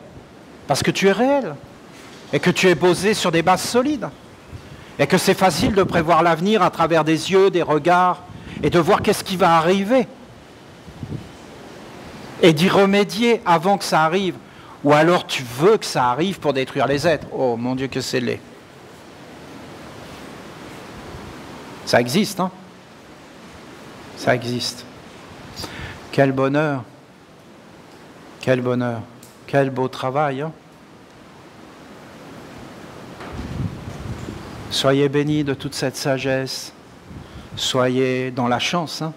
parce que tu es réel, et que tu es posé sur des bases solides, et que c'est facile de prévoir l'avenir à travers des yeux, des regards, et de voir qu'est-ce qui va arriver, et d'y remédier avant que ça arrive, ou alors tu veux que ça arrive pour détruire les êtres. Oh mon Dieu que c'est laid. Ça existe, hein? Ça existe. Quel bonheur. Quel bonheur. Quel beau travail, hein? Soyez bénis de toute cette sagesse. Soyez dans la chance, hein?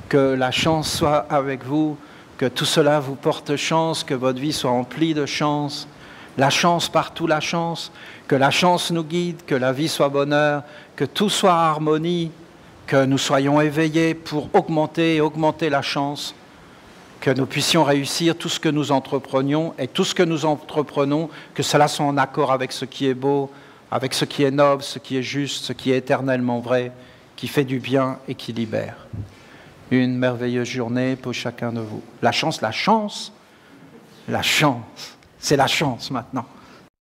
Que la chance soit avec vous, que tout cela vous porte chance, que votre vie soit emplie de chance. La chance partout, la chance. Que la chance nous guide, que la vie soit bonheur, que tout soit harmonie, que nous soyons éveillés pour augmenter la chance, que nous puissions réussir tout ce que nous entreprenions et tout ce que nous entreprenons, que cela soit en accord avec ce qui est beau, avec ce qui est noble, ce qui est juste, ce qui est éternellement vrai, qui fait du bien et qui libère. Une merveilleuse journée pour chacun de vous. La chance, c'est la chance maintenant.